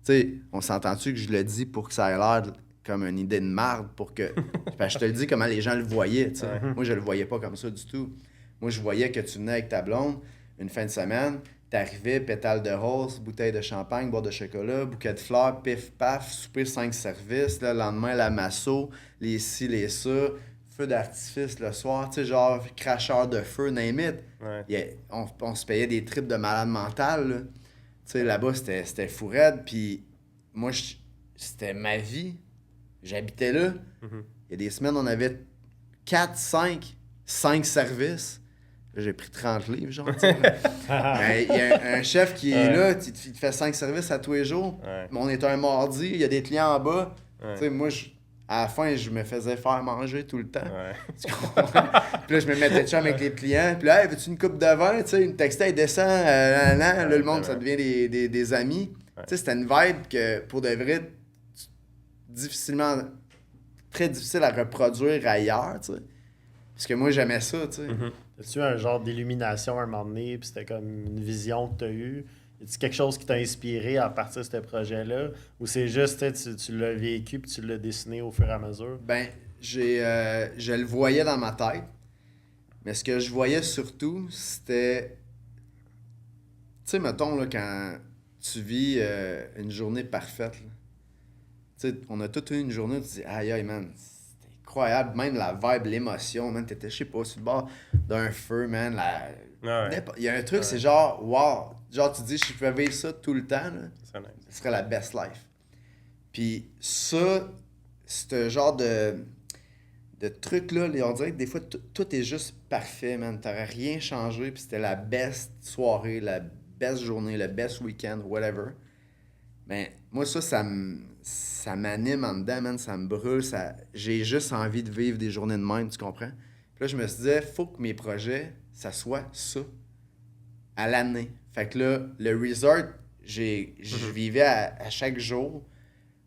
sais, on s'entend-tu que je le dis pour que ça ait l'air comme une idée de marde pour que... Parce que je te le dis comment les gens le voyaient, tu sais. Moi, je le voyais pas comme ça du tout. Moi, je voyais que tu venais avec ta blonde une fin de semaine, t'arrivais, pétale de rose, bouteille de champagne, boire de chocolat, bouquet de fleurs, pif paf, souper 5 services, là, le lendemain, la masso, les ci, les ça, feu d'artifice le soir, tu sais, genre cracheur de feu, name it. Ouais. On se payait des trips de malade mental, là. Tu sais, là-bas, c'était fou raide, puis moi, c'était ma vie. J'habitais là. Il y a des semaines, on avait 4, 5 services. Là, j'ai pris 30 livres, genre, tu sais. Mais il y a un chef qui est là, il te fait 5 services à tous les jours. Ouais. Mais on est un mardi, il y a des clients en bas. Ouais. Tu sais, moi, à la fin, je me faisais faire manger tout le temps. Ouais. Tu comprends? Puis là, je me mettais de chum avec les clients. Puis là, hey, veux-tu une coupe de vin? Tu sais, une textile, elle descend. Là, le monde, ça devient des amis. Ouais. Tu sais, c'était une vibe que, pour de vrai, très difficile à reproduire ailleurs, tu sais. Parce que moi, j'aimais ça, tu sais. As-tu eu un genre d'illumination à un moment donné, puis c'était comme une vision que tu as eue? Est-ce quelque chose qui t'a inspiré à partir de ce projet-là? Ou c'est juste, tu l'as vécu puis tu l'as dessiné au fur et à mesure? Ben, je le voyais dans ma tête. Mais ce que je voyais surtout, c'était... Tu sais, mettons, là, quand tu vis une journée parfaite, là. Tu sais, on a toute eu une journée où tu te dis « Aïe, aïe, man, c'était incroyable. » Même la vibe, l'émotion, man. T'étais, je sais pas, sur le bord d'un feu, man. Ouais. Il y a un truc, c'est genre « Wow! » Genre, tu te dis « Si je pouvais vivre ça tout le temps, là, Ça serait nice. ce serait la best life. » Puis ça, ce genre de trucs, là, on dirait que des fois, tout est juste parfait, man. T'aurais rien changé, puis c'était la best soirée, la best journée, le best week-end, whatever. Mais moi, ça m'anime en dedans, man. Ça me brûle. J'ai juste envie de vivre des journées de même, tu comprends? Puis là, je me suis dit, faut que mes projets, ça soit ça, à l'année. Fait que là, le resort, je vivais à chaque jour,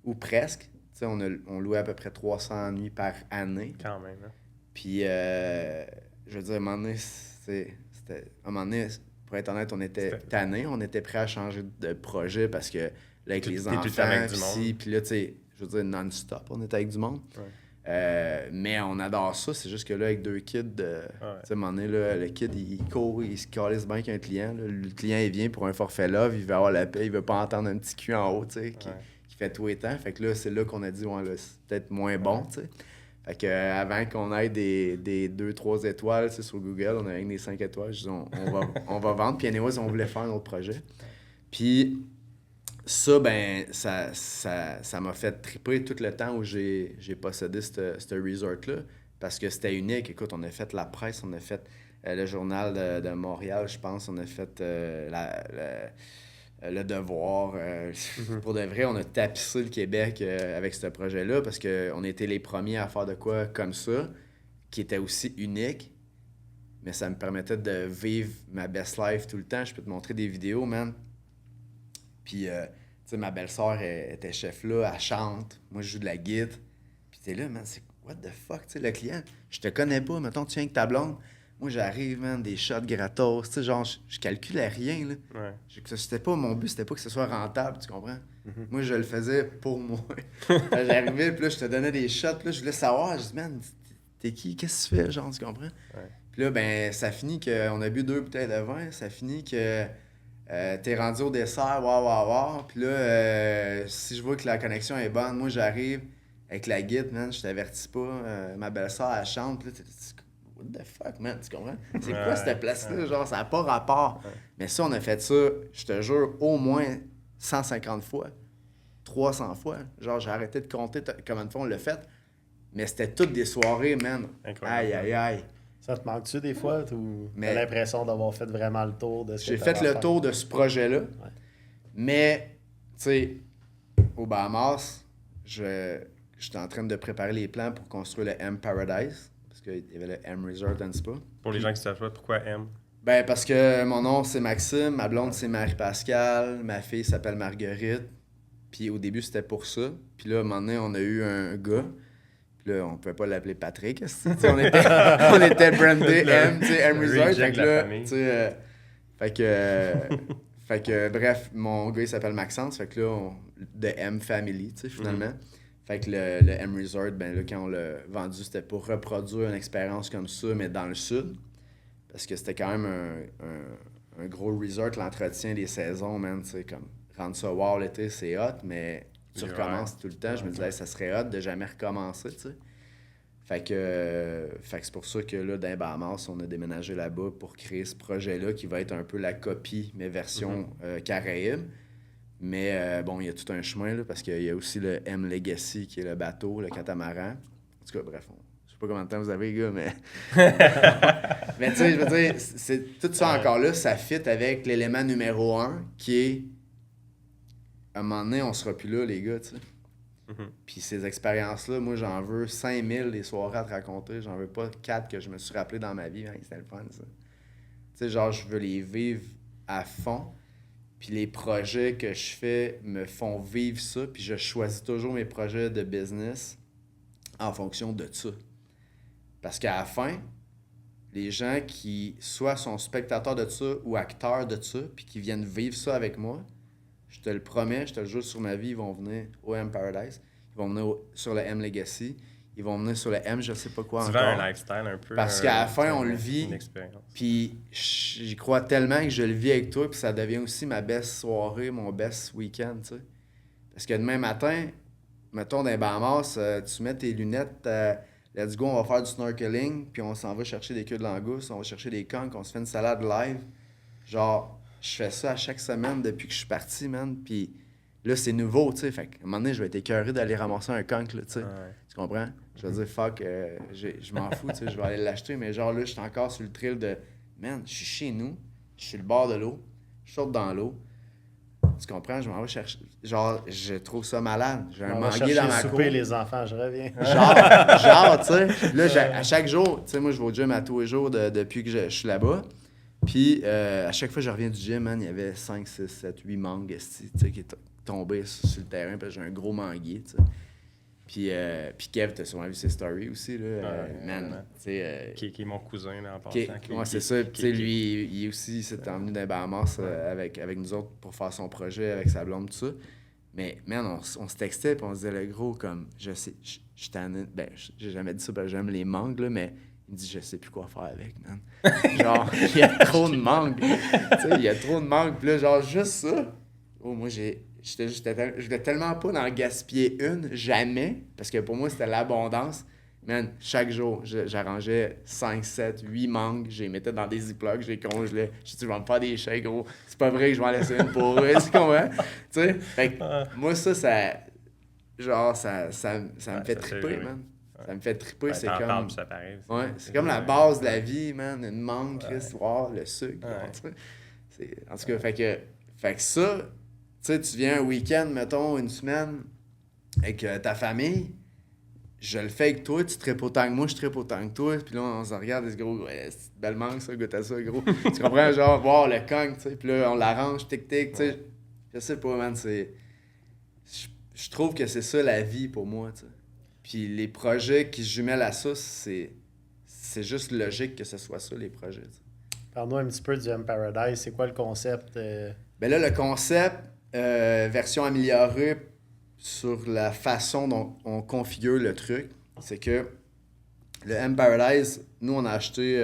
ou presque. Tu sais, on louait à peu près 300 nuits par année. Quand même, hein. Puis, je veux dire, à un moment donné, pour être honnête, on était tannés. On était prêts à changer de projet parce que là, avec les enfants, puis là, tu sais, je veux dire, non-stop, on était avec du monde. Ouais. Mais on adore ça. C'est juste que là, avec 2 kids, tu sais, à un moment donné, là, le kid, il court, il se calisse bien qu'un client. Là. Le client, il vient pour un forfait love, il veut avoir la paix, il veut pas entendre un petit cul en haut, tu sais, qui fait tout et temps. Fait que là, c'est là qu'on a dit, ouais, là, c'est peut-être moins bon, tu sais. Fait que avant qu'on ait des 2-3 étoiles sur Google, on avait des 5 étoiles. Je dis, on va vendre. Puis anyways, on voulait faire un autre projet. Puis ça, ben, ça m'a fait triper tout le temps où j'ai possédé ce resort-là. Parce que c'était unique. Écoute, on a fait la presse, on a fait le journal de Montréal, je pense. On a fait le devoir. Pour de vrai, on a tapissé le Québec avec ce projet-là parce qu'on était les premiers à faire de quoi comme ça, qui était aussi unique, mais ça me permettait de vivre ma best life tout le temps. Je peux te montrer des vidéos, man. Puis, tu sais, ma belle-sœur était chef là, elle chante. Moi, je joue de la guitare. Puis t'es là, man, c'est what the fuck, tu sais, le client, je te connais pas, mettons, tu viens avec ta blonde. Moi, j'arrive, man, des shots gratos. Tu sais, genre, je calculais rien, là. Ouais. C'était pas mon but, c'était pas que ce soit rentable, tu comprends? Moi, je le faisais pour moi. J'arrivais, puis là, je te donnais des shots, puis là, je voulais savoir. Je dis, man, t'es qui? Qu'est-ce que tu fais, genre, tu comprends? Ouais. Puis là, ben, ça finit qu'on a bu 2 bouteilles de vin. Ça finit que t'es rendu au dessert, waouh. Puis là, si je vois que la connexion est bonne, moi, j'arrive avec la guitare, man, je t'avertis pas. Ma belle-sœur, elle chante, puis là, what the fuck, man, tu comprends? C'est quoi cette place-là? Genre, ça n'a pas rapport. Ouais. Mais ça, on a fait ça, je te jure, au moins 150 fois, 300 fois. Genre, j'ai arrêté de compter combien de fois on l'a fait. Mais c'était toutes des soirées, man. Incroyable. Aïe. Ça te manque-tu des fois? Ou Mais- t'as l'impression d'avoir fait vraiment le tour de ce que J'ai t'avais fait à le faire? tour de ce projet-là. Mais, tu sais, au Bahamas, j'étais en train de préparer les plans pour construire le M Paradise. Parce qu'il y avait le M Resort and Spa. Pour les gens qui savent pas, pourquoi M? Ben, parce que mon nom, c'est Maxime, ma blonde, c'est Marie-Pascale, ma fille s'appelle Marguerite. Puis au début, c'était pour ça. Puis là, à un moment donné, on a eu un gars. Puis là, on pouvait pas l'appeler Patrick. Tu sais, on était brandé M, tu sais, M Resort. Fait que là, tu sais, fait que, bref, mon gars, il s'appelle Maxence. Fait que là, de M Family, tu sais, finalement. Fait que le M Resort, ben là, quand on l'a vendu, c'était pour reproduire une expérience comme ça, mais dans le sud. Parce que c'était quand même un gros resort, l'entretien des saisons, man, tu sais, comme rendre ça wow l'été, c'est hot, mais tu recommences tout le temps. Je me disais, ça serait hot de jamais recommencer, tu sais. Fait que c'est pour ça que là, dans les Bahamas, on a déménagé là-bas pour créer ce projet-là qui va être un peu la copie, mais version Caraïbes. Mais bon, il y a tout un chemin, là, parce qu'il y a aussi le M Legacy, qui est le bateau, le catamaran. En tout cas, bref, je sais pas combien de temps vous avez, les gars, mais... mais tu sais, je veux dire, c'est, tout ça encore là, ça fit avec l'élément numéro 1, qui est... À un moment donné, on sera plus là, les gars, tu sais. Puis ces expériences-là, moi, j'en veux 5000 des soirées à te raconter. J'en veux pas 4 que je me suis rappelé dans ma vie. Hein, c'était le fun, ça. Tu sais, genre, je veux les vivre à fond. Puis les projets que je fais me font vivre ça. Puis je choisis toujours mes projets de business en fonction de ça. Parce qu'à la fin, les gens qui soit sont spectateurs de ça ou acteurs de ça, puis qui viennent vivre ça avec moi, je te le promets, je te le jure sur ma vie, ils vont venir au M Paradise, ils vont venir sur le M Legacy, ils vont venir sur le M je sais pas quoi tu encore. vends un lifestyle un peu. Parce qu'à la fin, on le vit. Une expérience. Puis j'y crois tellement que je le vis avec toi, puis ça devient aussi ma best soirée, mon best week-end, tu sais. Parce que demain matin, mettons dans les Bahamas, tu mets tes lunettes, let's go, on va faire du snorkeling, puis on s'en va chercher des queues de langouste, on va chercher des conques, on se fait une salade live. Genre, je fais ça à chaque semaine depuis que je suis parti, man. Puis là, c'est nouveau, tu sais. Fait qu'à un moment donné, je vais être écœuré d'aller ramasser un conque, là, tu sais. Ouais. Tu comprends? Je veux dire, fuck, je m'en fous, tu sais, je vais aller l'acheter. Mais genre là, je suis encore sur le thrill de, man, je suis chez nous, je suis le bord de l'eau, je saute dans l'eau. Tu comprends? Je m'en vais chercher. Genre, je trouve ça malade. J'ai un manguier dans ma cour. Souper les enfants, je reviens. Genre, tu sais, là, à chaque jour, tu sais, moi, je vais au gym à tous les jours depuis que je suis là-bas. Puis, à chaque fois que je reviens du gym, man, il y avait 5, 6, 7, 8 mangues, tu sais, qui étaient tombés sur le terrain, parce que j'ai un gros manguier, tu sais. Puis Kev, t'as sûrement vu ses stories aussi, là. Man, tu sais... Qui est mon cousin, là, en passant. Ouais, c'est ça. Tu sais, lui, il aussi s'est emmené dans les Bahamas avec nous autres pour faire son projet avec sa blonde, tout ça. Mais, man, on se textait, puis on se disait, le gros, comme, je sais, je tanné... Ben, j'ai jamais dit ça, parce que j'aime les mangues, là, mais il me dit, je sais plus quoi faire avec, man. Genre, il y a trop de mangues. Tu sais, il y a trop de mangues. Puis là, genre, juste ça. Oh, moi, je voulais tellement pas en gaspiller une, jamais, parce que pour moi, c'était l'abondance. Man, chaque jour, j'arrangeais 5, 7, 8 mangues, je les mettais dans des ziplocs, je les congelais. Je dis, je vais me faire des shakes, gros. C'est pas vrai que je vais en laisser une pour eux, tu comprends? Tu sais, fait que moi, ça me fait triper, man. Ça me fait triper, Ouais, c'est t'en comme... parles, puis ça paraît. Ouais, c'est comme la base de la vie, man. Une mangue, Chris, wow, le sucre. Ouais. En tout cas, fait que ça, tu sais, tu viens un week-end, mettons, une semaine, avec ta famille, je le fais avec toi, tu tripes autant que moi, je tripe autant que toi, puis là, on se regarde, ce gros, ouais, c'est une belle mangue, ça, goûte à ça, gros. Tu comprends, genre, voir le cogne, tu sais, puis là, on l'arrange, tic-tic, tu sais. Je sais pas, man, c'est... Je trouve que c'est ça la vie pour moi, tu sais. Puis les projets qui se jumellent à ça, c'est juste logique que ce soit ça, les projets, tu sais. Parle-nous un petit peu du M Paradise. C'est quoi le concept? Ben là, le concept, version améliorée sur la façon dont on configure le truc, c'est que le M Paradise, nous, on a acheté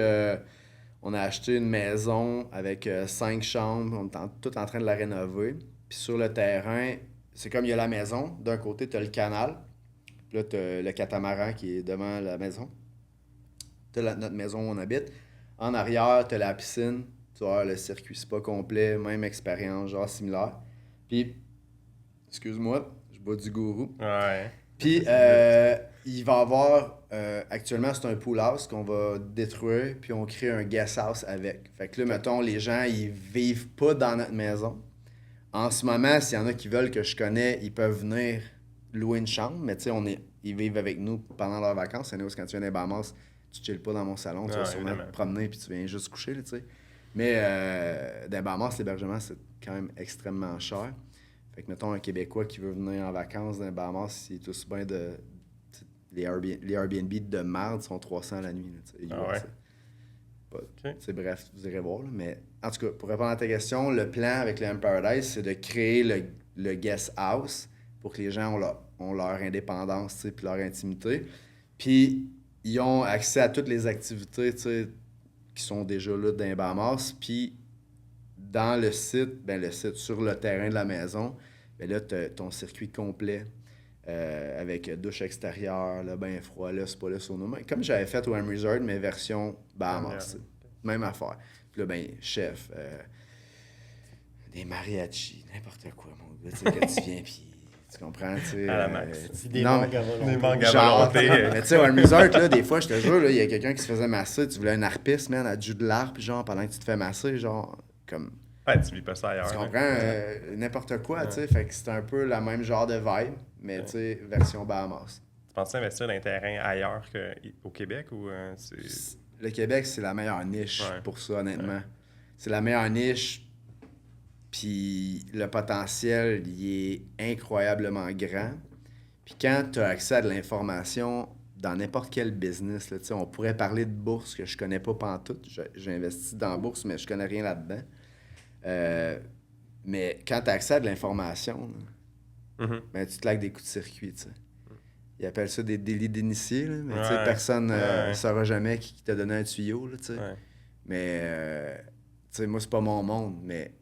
une maison avec 5 chambres. On est tout en train de la rénover. Puis sur le terrain, c'est comme il y a la maison. D'un côté, tu as le canal. Puis là, tu as le catamaran qui est devant la maison. Tu as notre maison où on habite. En arrière, tu as la piscine. Tu vois, le circuit, c'est pas complet. Même expérience, genre similaire. Puis, excuse-moi, je bois du gourou. Ouais. Puis, il va y avoir... actuellement, c'est un pool house qu'on va détruire, puis on crée un guest house avec. Fait que là, mettons, les gens, ils vivent pas dans notre maison. En ce moment, s'il y en a qui veulent que je connais, ils peuvent venir louer une chambre, mais tu sais, ils vivent avec nous pendant leurs vacances. C'est nous, quand tu viens des Bahamas, tu chilles pas dans mon salon, tu vas sûrement te promener, puis tu viens juste coucher, tu sais. Mais des Bahamas, l'hébergement, c'est quand même extrêmement cher. Fait que, mettons, un Québécois qui veut venir en vacances dans les Bahamas, il est aussi bien de... Les Airbnb de merde sont 300 la nuit. Bref, vous irez voir. Là, mais en tout cas, pour répondre à ta question, le plan avec le M Paradise, c'est de créer le guest house pour que les gens ont leur indépendance puis leur intimité. Puis, ils ont accès à toutes les activités qui sont déjà là dans les Bahamas. Puis, dans le site, sur le terrain de la maison, ben là, tu as ton circuit complet. Avec douche extérieure, le bain froid, là, spa, là, sauna. Comme j'avais fait au M Resort, mais version Bahamas. Même affaire. Puis là, ben, chef, des mariachis, n'importe quoi, mon gars. Tu sais, que tu viens, puis tu comprends, tu sais. À la max. Des mangues à volonté. Des mangues à volonté. Mais tu sais, au M Resort, là, des fois, je te jure, il y a quelqu'un qui se faisait masser. Tu voulais un harpiste, man, à jouer de l'harpe, genre, pendant que tu te fais masser, genre, comme... Ouais, tu vis pas ça ailleurs. Tu comprends? N'importe quoi, tu sais. Fait que c'est un peu le même genre de vibe, mais tu sais, version Bahamas. Tu penses investir dans un terrain ailleurs qu'au Québec ou c'est... Le Québec, c'est la meilleure niche pour ça, honnêtement. Ouais. C'est la meilleure niche, puis le potentiel, il est incroyablement grand. Puis quand tu as accès à de l'information dans n'importe quel business, là, on pourrait parler de bourse que je connais pas pantoute. J'ai investi dans la bourse, mais je connais rien là-dedans. Mais quand tu as accès à de l'information, ben, tu te laques des coups de circuit, tu sais. Ils appellent ça des délits d'initié, là, mais personne ne saura jamais qui t'a donné un tuyau, là, tu sais. Ouais. Mais, tu sais, moi, c'est pas mon monde, mais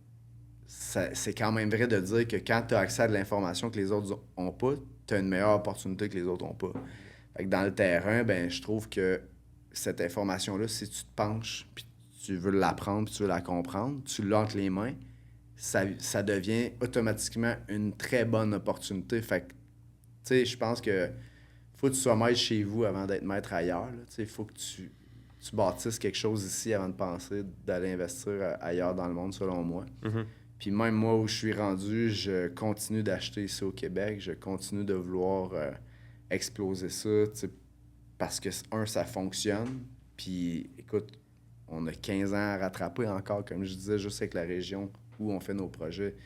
c'est quand même vrai de dire que quand tu as accès à de l'information que les autres ont pas, tu as une meilleure opportunité que les autres ont pas. Fait que dans le terrain, ben, je trouve que cette information-là, si tu te penches, puis tu veux l'apprendre, puis tu veux la comprendre, tu l'as entre les mains, ça devient automatiquement une très bonne opportunité. Fait que, tu sais, je pense que faut que tu sois maître chez vous avant d'être maître ailleurs. Il faut que tu bâtisses quelque chose ici avant de penser d'aller investir ailleurs dans le monde, selon moi. Mhm. Puis même moi, où je suis rendu, je continue d'acheter ici au Québec. Je continue de vouloir exploser ça, parce que, ça fonctionne. Puis, écoute, on a 15 ans à rattraper encore, comme je disais, juste avec la région où on fait nos projets.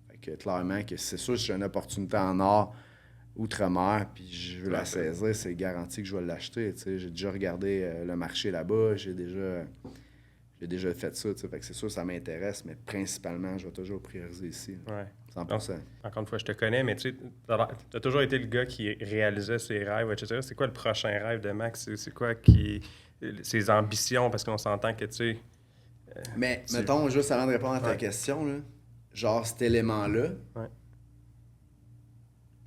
Fait que clairement, que c'est sûr, si j'ai une opportunité en or, outre-mer, puis je veux la saisir, c'est garanti que je vais l'acheter. J'ai déjà regardé le marché là-bas, j'ai déjà fait ça. Fait que c'est sûr, ça m'intéresse, mais principalement, je vais toujours prioriser ici. Ouais. 100%. Donc, encore une fois, je te connais, mais tu sais, t'as toujours été le gars qui réalisait ses rêves, etc. C'est quoi le prochain rêve de Max? C'est quoi ses ambitions? Parce qu'on s'entend que, tu sais... Mais, mettons, juste avant de répondre à ta question, là, genre cet élément-là,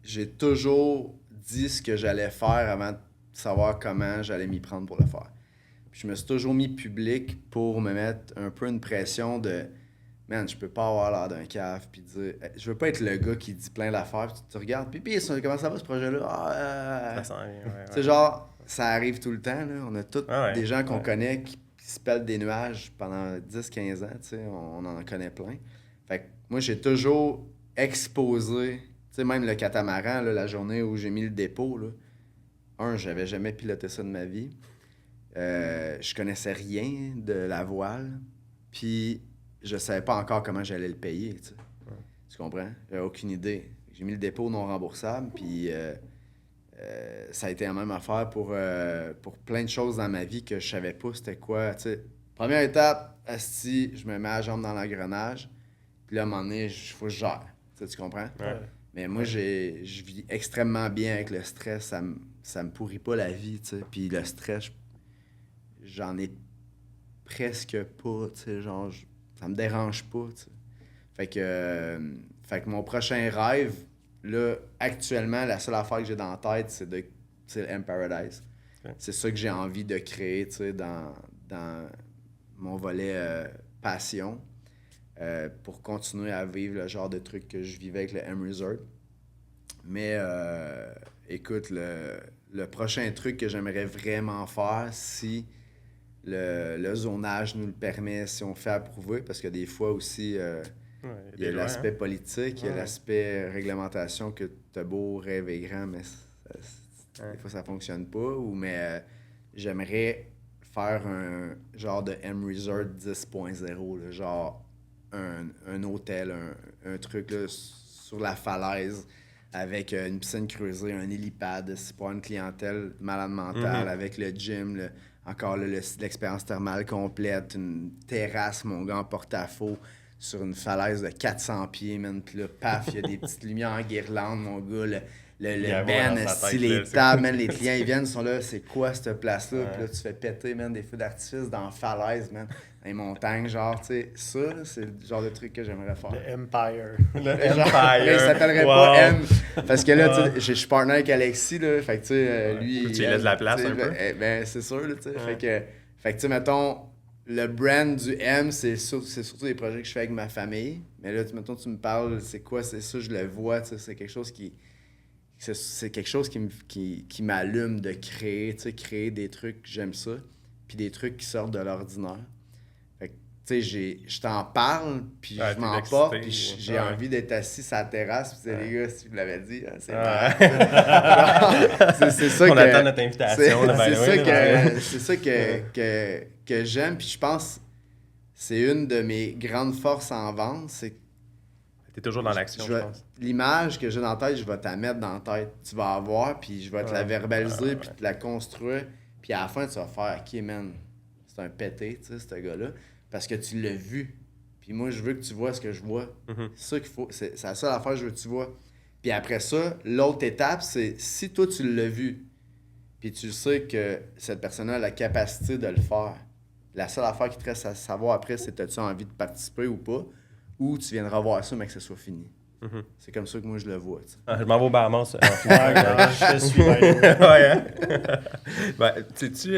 j'ai toujours dit ce que j'allais faire avant de savoir comment j'allais m'y prendre pour le faire. Puis je me suis toujours mis public pour me mettre un peu une pression de « Man, je peux pas avoir l'air d'un cave » puis dire « Je veux pas être le gars qui dit plein d'affaires puis tu regardes, puis comment ça va ce projet-là? Ça sent rien, C'est genre, ça arrive tout le temps, là. On a tous des gens qu'on connaît qui se pèlent des nuages pendant 10-15 ans, tu sais, on en connaît plein. Fait que moi, j'ai toujours exposé... Tu sais, même le catamaran, là, la journée où j'ai mis le dépôt, là, j'avais jamais piloté ça de ma vie. Je connaissais rien de la voile. Puis, je savais pas encore comment j'allais le payer, tu sais. Tu comprends? J'avais aucune idée. J'ai mis le dépôt non remboursable, puis ça a été la même affaire pour plein de choses dans ma vie que je savais pas c'était quoi, tu sais. Première étape, asti, je me mets la jambe dans l'engrenage, puis là, à un moment donné, il faut que je gère. Tu comprends? Ouais. Mais moi, je vis extrêmement bien avec le stress. Ça me pourrit pas la vie, tu sais. Puis le stress, j'en ai presque pas, tu sais. Genre, ça me dérange pas, tu sais. Fait que mon prochain rêve, là, actuellement, la seule affaire que j'ai dans la tête, c'est le M Paradise. Okay. C'est ça que j'ai envie de créer, tu sais, dans mon volet passion. Pour continuer à vivre le genre de truc que je vivais avec le M-Resort. Mais écoute, le prochain truc que j'aimerais vraiment faire, si le zonage nous le permet, si on fait approuver, parce que des fois aussi, il y a l'aspect politique, il y a l'aspect réglementation que t'as beau rêver grand, mais des fois ça fonctionne pas. Mais j'aimerais faire un genre de M-Resort 10.0, là, genre un hôtel, un truc là, sur la falaise avec une piscine creusée, un hélipad, c'est pour une clientèle malade mentale, avec le gym, encore là, l'expérience thermale complète, une terrasse, mon gars, en porte-à-faux, sur une falaise de 400 pieds, man. Puis là, paf, il y a des petites lumières en guirlande, mon gars, le ben, les tables, man, les clients, ils viennent, ils sont là, c'est quoi cette place-là? Puis là, tu fais péter, man, des feux d'artifice dans la falaise, man. Les montagnes, genre, tu sais, ça, c'est le genre de truc que j'aimerais faire. Le Empire. Là, il s'appellerait pas M. Parce que là, tu sais, je suis partner avec Alexis, là, fait que, tu sais, lui... Tu lui laisses de la place un peu? Ben, c'est sûr, là, tu sais, fait que, tu sais, mettons, le brand du M, c'est surtout des projets que je fais avec ma famille, mais là, mettons, tu me parles, c'est quoi, c'est ça, je le vois, tu sais, c'est quelque chose qui... C'est quelque chose qui m'allume de créer, tu sais, créer des trucs, j'aime ça, puis des trucs qui sortent de l'ordinaire. Tu sais, je t'en parle, puis je m'en porte, puis j'ai envie d'être assis sur la terrasse, puis c'est les gars, si vous l'avez dit, hein, c'est c'est ça on que... attend notre invitation. C'est ça que j'aime, puis je pense c'est une de mes grandes forces en vente, c'est que t'es toujours dans l'action, je pense. L'image que j'ai dans la tête, je vais te la mettre dans la tête. Tu vas avoir, puis je vais te la verbaliser, puis te la construire, puis à la fin, tu vas faire « OK, man, c'est un pété, tu sais, ce gars-là. » Parce que tu l'as vu. Puis moi, je veux que tu vois ce que je vois. C'est ça qu'il faut. C'est la seule affaire que je veux que tu vois. Puis après ça, l'autre étape, c'est si toi, tu l'as vu, puis tu sais que cette personne a la capacité de le faire, la seule affaire qui te reste à savoir après, c'est as-tu envie de participer ou pas, ou tu viendras voir ça, mais que ce soit fini. C'est comme ça que moi, je le vois. Je m'en vais au Bahamas. Je te suis, ouais, hein? Ben, sais-tu...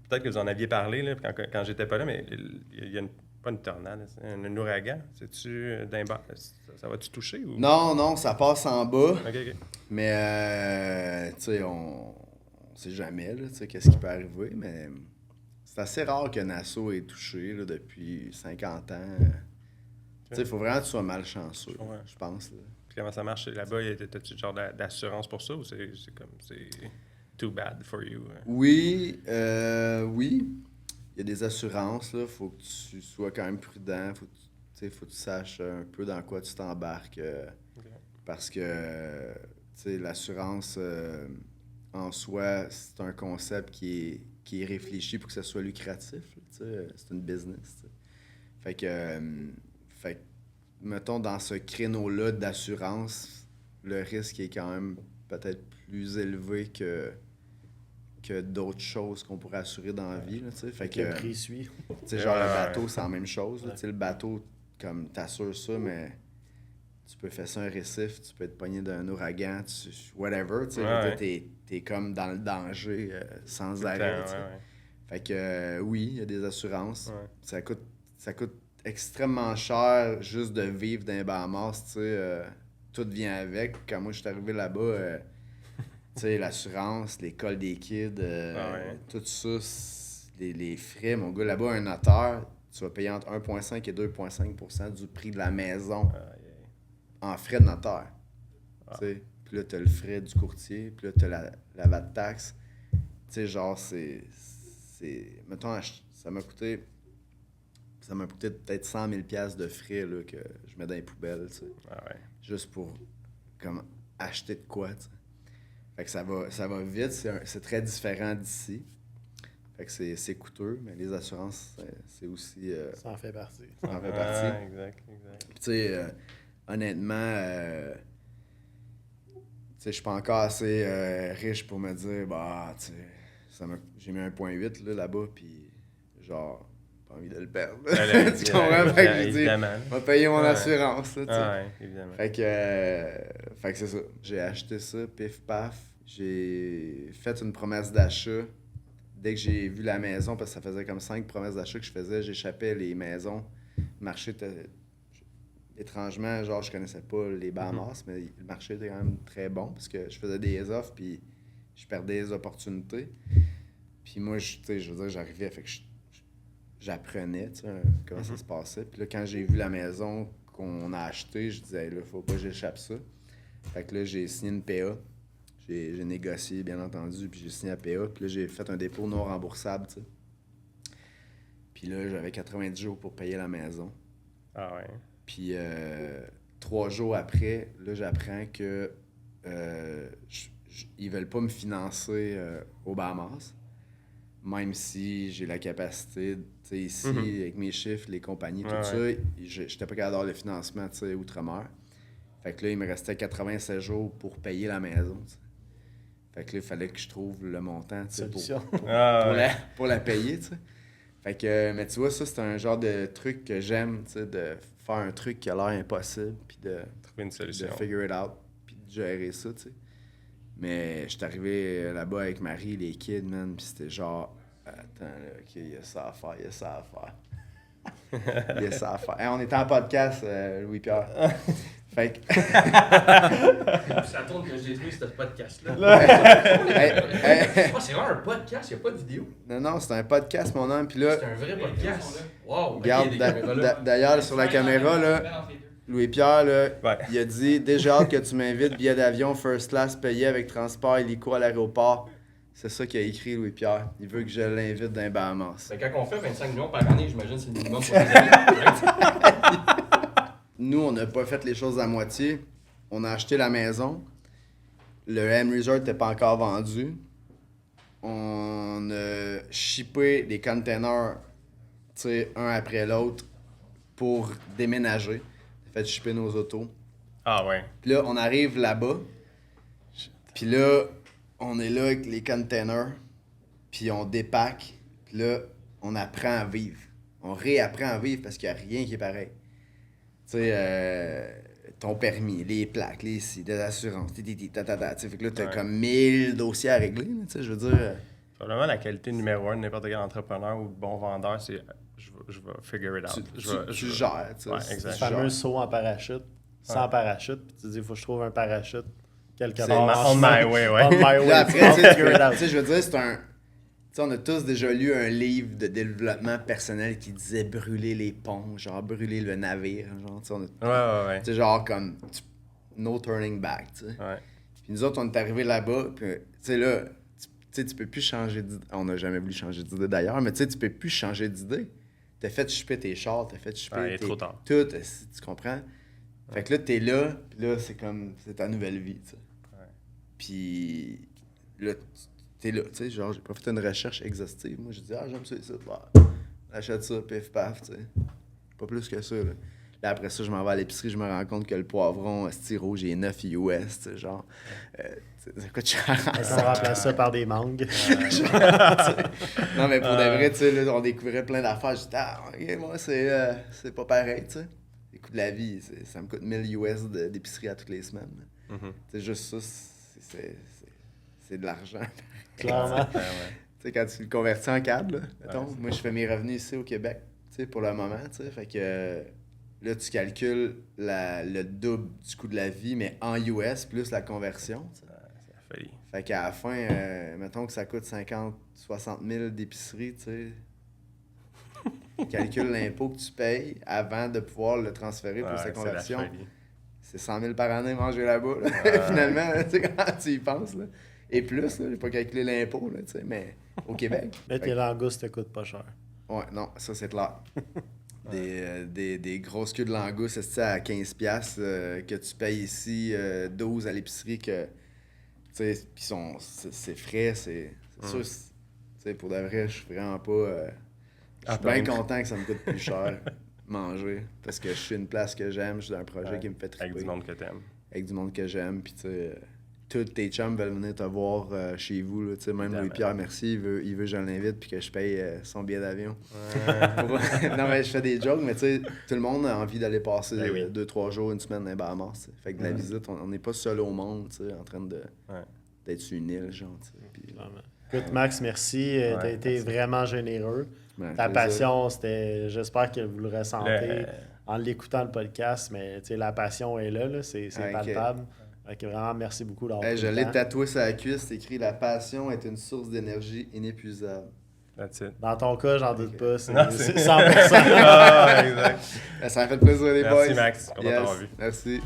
peut-être que vous en aviez parlé là, quand j'étais pas là, mais il y a pas une tornade, c'est un ouragan. C'est-tu ça va-tu toucher ou? Non, ça passe en bas. OK. Mais, tu sais, on sait jamais, là, tu sais, qu'est-ce qui peut arriver. Mais c'est assez rare que Nassau ait touché, là, depuis 50 ans. Tu sais, il faut vraiment que tu sois malchanceux, Ouais. je pense, là. Puis comment ça marche là-bas? T'as-tu genre d'assurance pour ça ou c'est too bad for you? Oui. Il y a des assurances, là. Faut que tu sois quand même prudent. Faut que tu saches un peu dans quoi tu t'embarques. Parce que, tu sais, l'assurance, en soi, c'est un concept qui est réfléchi pour que ça soit lucratif, là, tu sais. C'est une business, tu sais. Fait que, mettons, dans ce créneau-là d'assurance, le risque est quand même peut-être plus élevé que d'autres choses qu'on pourrait assurer dans la vie, là, tu sais. Fait que, Le prix suit. tu sais, genre, le bateau, c'est la même chose, là. Tu sais, le bateau, comme, t'assures ça, mais tu peux faire ça un récif, tu peux être pogné d'un ouragan, whatever, tu sais. Ouais. T'es comme dans le danger sans arrêt, tu sais. Fait que, oui, il y a des assurances. Ouais. Ça coûte extrêmement cher juste de vivre dans les Bahamas, tu sais. Tout vient avec. Quand moi, je suis arrivé là-bas, tu sais, l'assurance, l'école des kids, tout ça, les frais. Mon gars, là-bas, un notaire, tu vas payer entre 1,5 et 2,5 % du prix de la maison en frais de notaire. Tu sais. Puis là, t'as le frais du courtier, puis là, t'as la VAT taxe. Tu sais, genre, c'est... Mettons, ça m'a coûté peut-être 100 000 $ de frais là, que je mets dans les poubelles, tu sais. Juste pour comme acheter de quoi, tu sais. Fait que ça va vite, c'est très différent d'ici. Fait que c'est coûteux, mais les assurances, c'est aussi... Ça en fait partie. Ça en fait partie. Exact. Puis tu sais, honnêtement, tu sais, je suis pas encore assez riche pour me dire, bah, tu sais, j'ai mis 1,8 là-bas, puis genre... pas envie de le perdre. Tu comprends? Fait que je dis, on va payer mon assurance. Là, tu sais. Évidemment. Fait que c'est ça. J'ai acheté ça, pif paf. J'ai fait une promesse d'achat. Dès que j'ai vu la maison, parce que ça faisait comme 5 promesses d'achat que je faisais, j'échappais les maisons. Le marché était... Étrangement, genre, je connaissais pas les Bahamas, mais le marché était quand même très bon parce que je faisais des offres puis je perdais des opportunités. Puis moi, tu sais, je veux dire, j'arrivais, fait que j'apprenais, tu sais, comment ça se passait. Puis là, quand j'ai vu la maison qu'on a achetée, je disais, hey, là, faut pas que j'échappe ça. Fait que là, j'ai signé une PA. J'ai négocié, bien entendu, puis j'ai signé la PA. Puis là, j'ai fait un dépôt non remboursable, tu sais. Puis là, j'avais 90 jours pour payer la maison. Ah ouais. Puis 3 jours après, là, j'apprends que ils veulent pas me financer aux Bahamas. Même si j'ai la capacité, tu sais, ici, avec mes chiffres, les compagnies, tout ça, j'étais pas capable d'avoir le financement, tu sais, outre-mer. Fait que là, il me restait 96 jours pour payer la maison, t'sais. Fait que là, il fallait que je trouve le montant, tu sais, pour la payer, tu sais. Fait que, mais tu vois, ça, c'est un genre de truc que j'aime, tu sais, de faire un truc qui a l'air impossible, puis de trouver une solution. De figure it out, puis de gérer ça, tu sais. Mais je suis arrivé là-bas avec Marie, les kids, man, puis c'était genre, attends, là, OK, il y a ça à faire. Il y a ça à faire. Hey, on était en podcast, Louis-Pierre. Fait que... Ça tourne que j'ai trouvé ce podcast-là. C'est vraiment un podcast, il n'y a pas de vidéo. Non, c'est un podcast, mon homme, puis là... C'est un vrai podcast. Wow, regarde, d'ailleurs, sur la caméra, là... Louis-Pierre, là, il a dit « Déjà hâte que tu m'invites, billet d'avion, first class, payé avec transport hélico à l'aéroport. » C'est ça qu'il a écrit, Louis-Pierre. Il veut que je l'invite dans les Bahamas. Ben, quand on fait 25 millions par année, j'imagine que c'est le minimum pour les amis. Nous, on n'a pas fait les choses à moitié. On a acheté la maison. Le M Resort n'était pas encore vendu. On a shippé des containers, tu sais, un après l'autre pour déménager. Fait shipper nos autos. Ah ouais. Puis là, on arrive là-bas. Puis là, on est là avec les containers. Puis on dépack. Puis là, on apprend à vivre. On réapprend à vivre parce qu'il n'y a rien qui est pareil. Tu sais, ton permis, les plaques, les ci, des assurances, tatata. Fait que là, t'as comme 1000 dossiers à régler. Tu sais, je veux dire... Probablement la qualité numéro 1 de n'importe quel entrepreneur ou bon vendeur, c'est je vais figure it out. Tu gères, tu sais. Ouais, Tu exact. Le gères. fameux saut en parachute, sans parachute, puis tu dis, il faut que je trouve un parachute quelque C'est part. On my way, ouais. On my way. Puis après, tu vas tu sais, figure it out. je veux dire, c'est un... Tu sais, on a tous déjà lu un livre de développement personnel qui disait brûler les ponts, genre brûler le navire, genre, tu sais, Ouais. tu sais, genre comme no turning back, tu sais. Ouais. Puis nous autres, on est arrivés là-bas, puis tu sais, là, tu peux plus changer d'idée. On n'a jamais voulu changer d'idée d'ailleurs, mais tu sais, tu peux plus changer d'idée. T'as fait chipper tes chars, t'as fait chipper Il est trop tard. tout, tu comprends? Fait que là, t'es là, puis là, c'est ta nouvelle vie, tu sais. Ouais. Puis là, t'es là, tu sais, genre, j'ai pas fait une recherche exhaustive. Moi, j'ai dit, j'aime ça, achète ça, pif, paf, tu sais. Pas plus que ça, là. Là, après ça, je m'en vais à l'épicerie, je me rends compte que le poivron rouge est 9 US, tu sais, genre. Ça coûte cher. On remplace ça par des mangues. Non, mais pour de vrai, tu sais, là, on découvrait plein d'affaires. Je dis, ok, moi, c'est pas pareil, tu sais. Les coûts de la vie, ça me coûte 1000 US d'épicerie à toutes les semaines. C'est juste ça, c'est de l'argent. Clairement. Tu sais, quand tu le convertis en CAD, là, mettons, moi, je fais mes revenus ici au Québec, tu sais, pour le moment, tu sais, fait que là, tu calcules le double du coût de la vie, mais en US, plus la conversion, tu sais. Fait qu'à la fin, mettons que ça coûte 50-60 000 d'épicerie, tu sais. Calcule l'impôt que tu payes avant de pouvoir le transférer pour sa conversion. C'est 100 000 par année manger là-bas, là. Finalement, tu sais, quand tu y penses, là. Et plus, là, j'ai pas calculé l'impôt, là, tu sais, mais au Québec. Mais tes langoustes te coûtent pas cher. Ouais, non, ça c'est clair. Des grosses queues de langoustes, c'est à 15$ que tu payes ici, 12 à l'épicerie, que tu sais, pis c'est frais, c'est sûr, tu sais, pour de vrai, je suis vraiment pas... je suis bien content que ça me coûte plus cher manger, parce que je suis une place que j'aime, je suis dans un projet qui me fait triper. Avec du monde que t'aimes. Avec du monde que j'aime, pis tu sais, tous tes chums veulent venir te voir chez vous, là, tu sais, même Louis-Pierre Mercier, il veut que je l'invite puis que je paye son billet d'avion. Non, mais je fais des jokes, mais tu sais, tout le monde a envie d'aller passer 2-3 jours, une semaine dans les Bahamas. Fait que de la visite, on n'est pas seul au monde, tu sais, en train d'être sur une île, genre, tu sais. Puis, écoute, Max, merci. T'as été vraiment généreux. Ta plaisir. passion, j'espère que vous le ressentez en l'écoutant le podcast, mais tu sais, la passion est là, c'est palpable. Fait que vraiment, merci beaucoup d'avoir pris je le l'ai temps. tatoué sur la cuisse, c'est écrit « La passion est une source d'énergie inépuisable ». That's it. Dans ton cas, j'en doute pas, c'est Non, 100%. exact. Ça m'a fait plaisir, les boys. Merci, Max. Content d'avoir vu. Merci.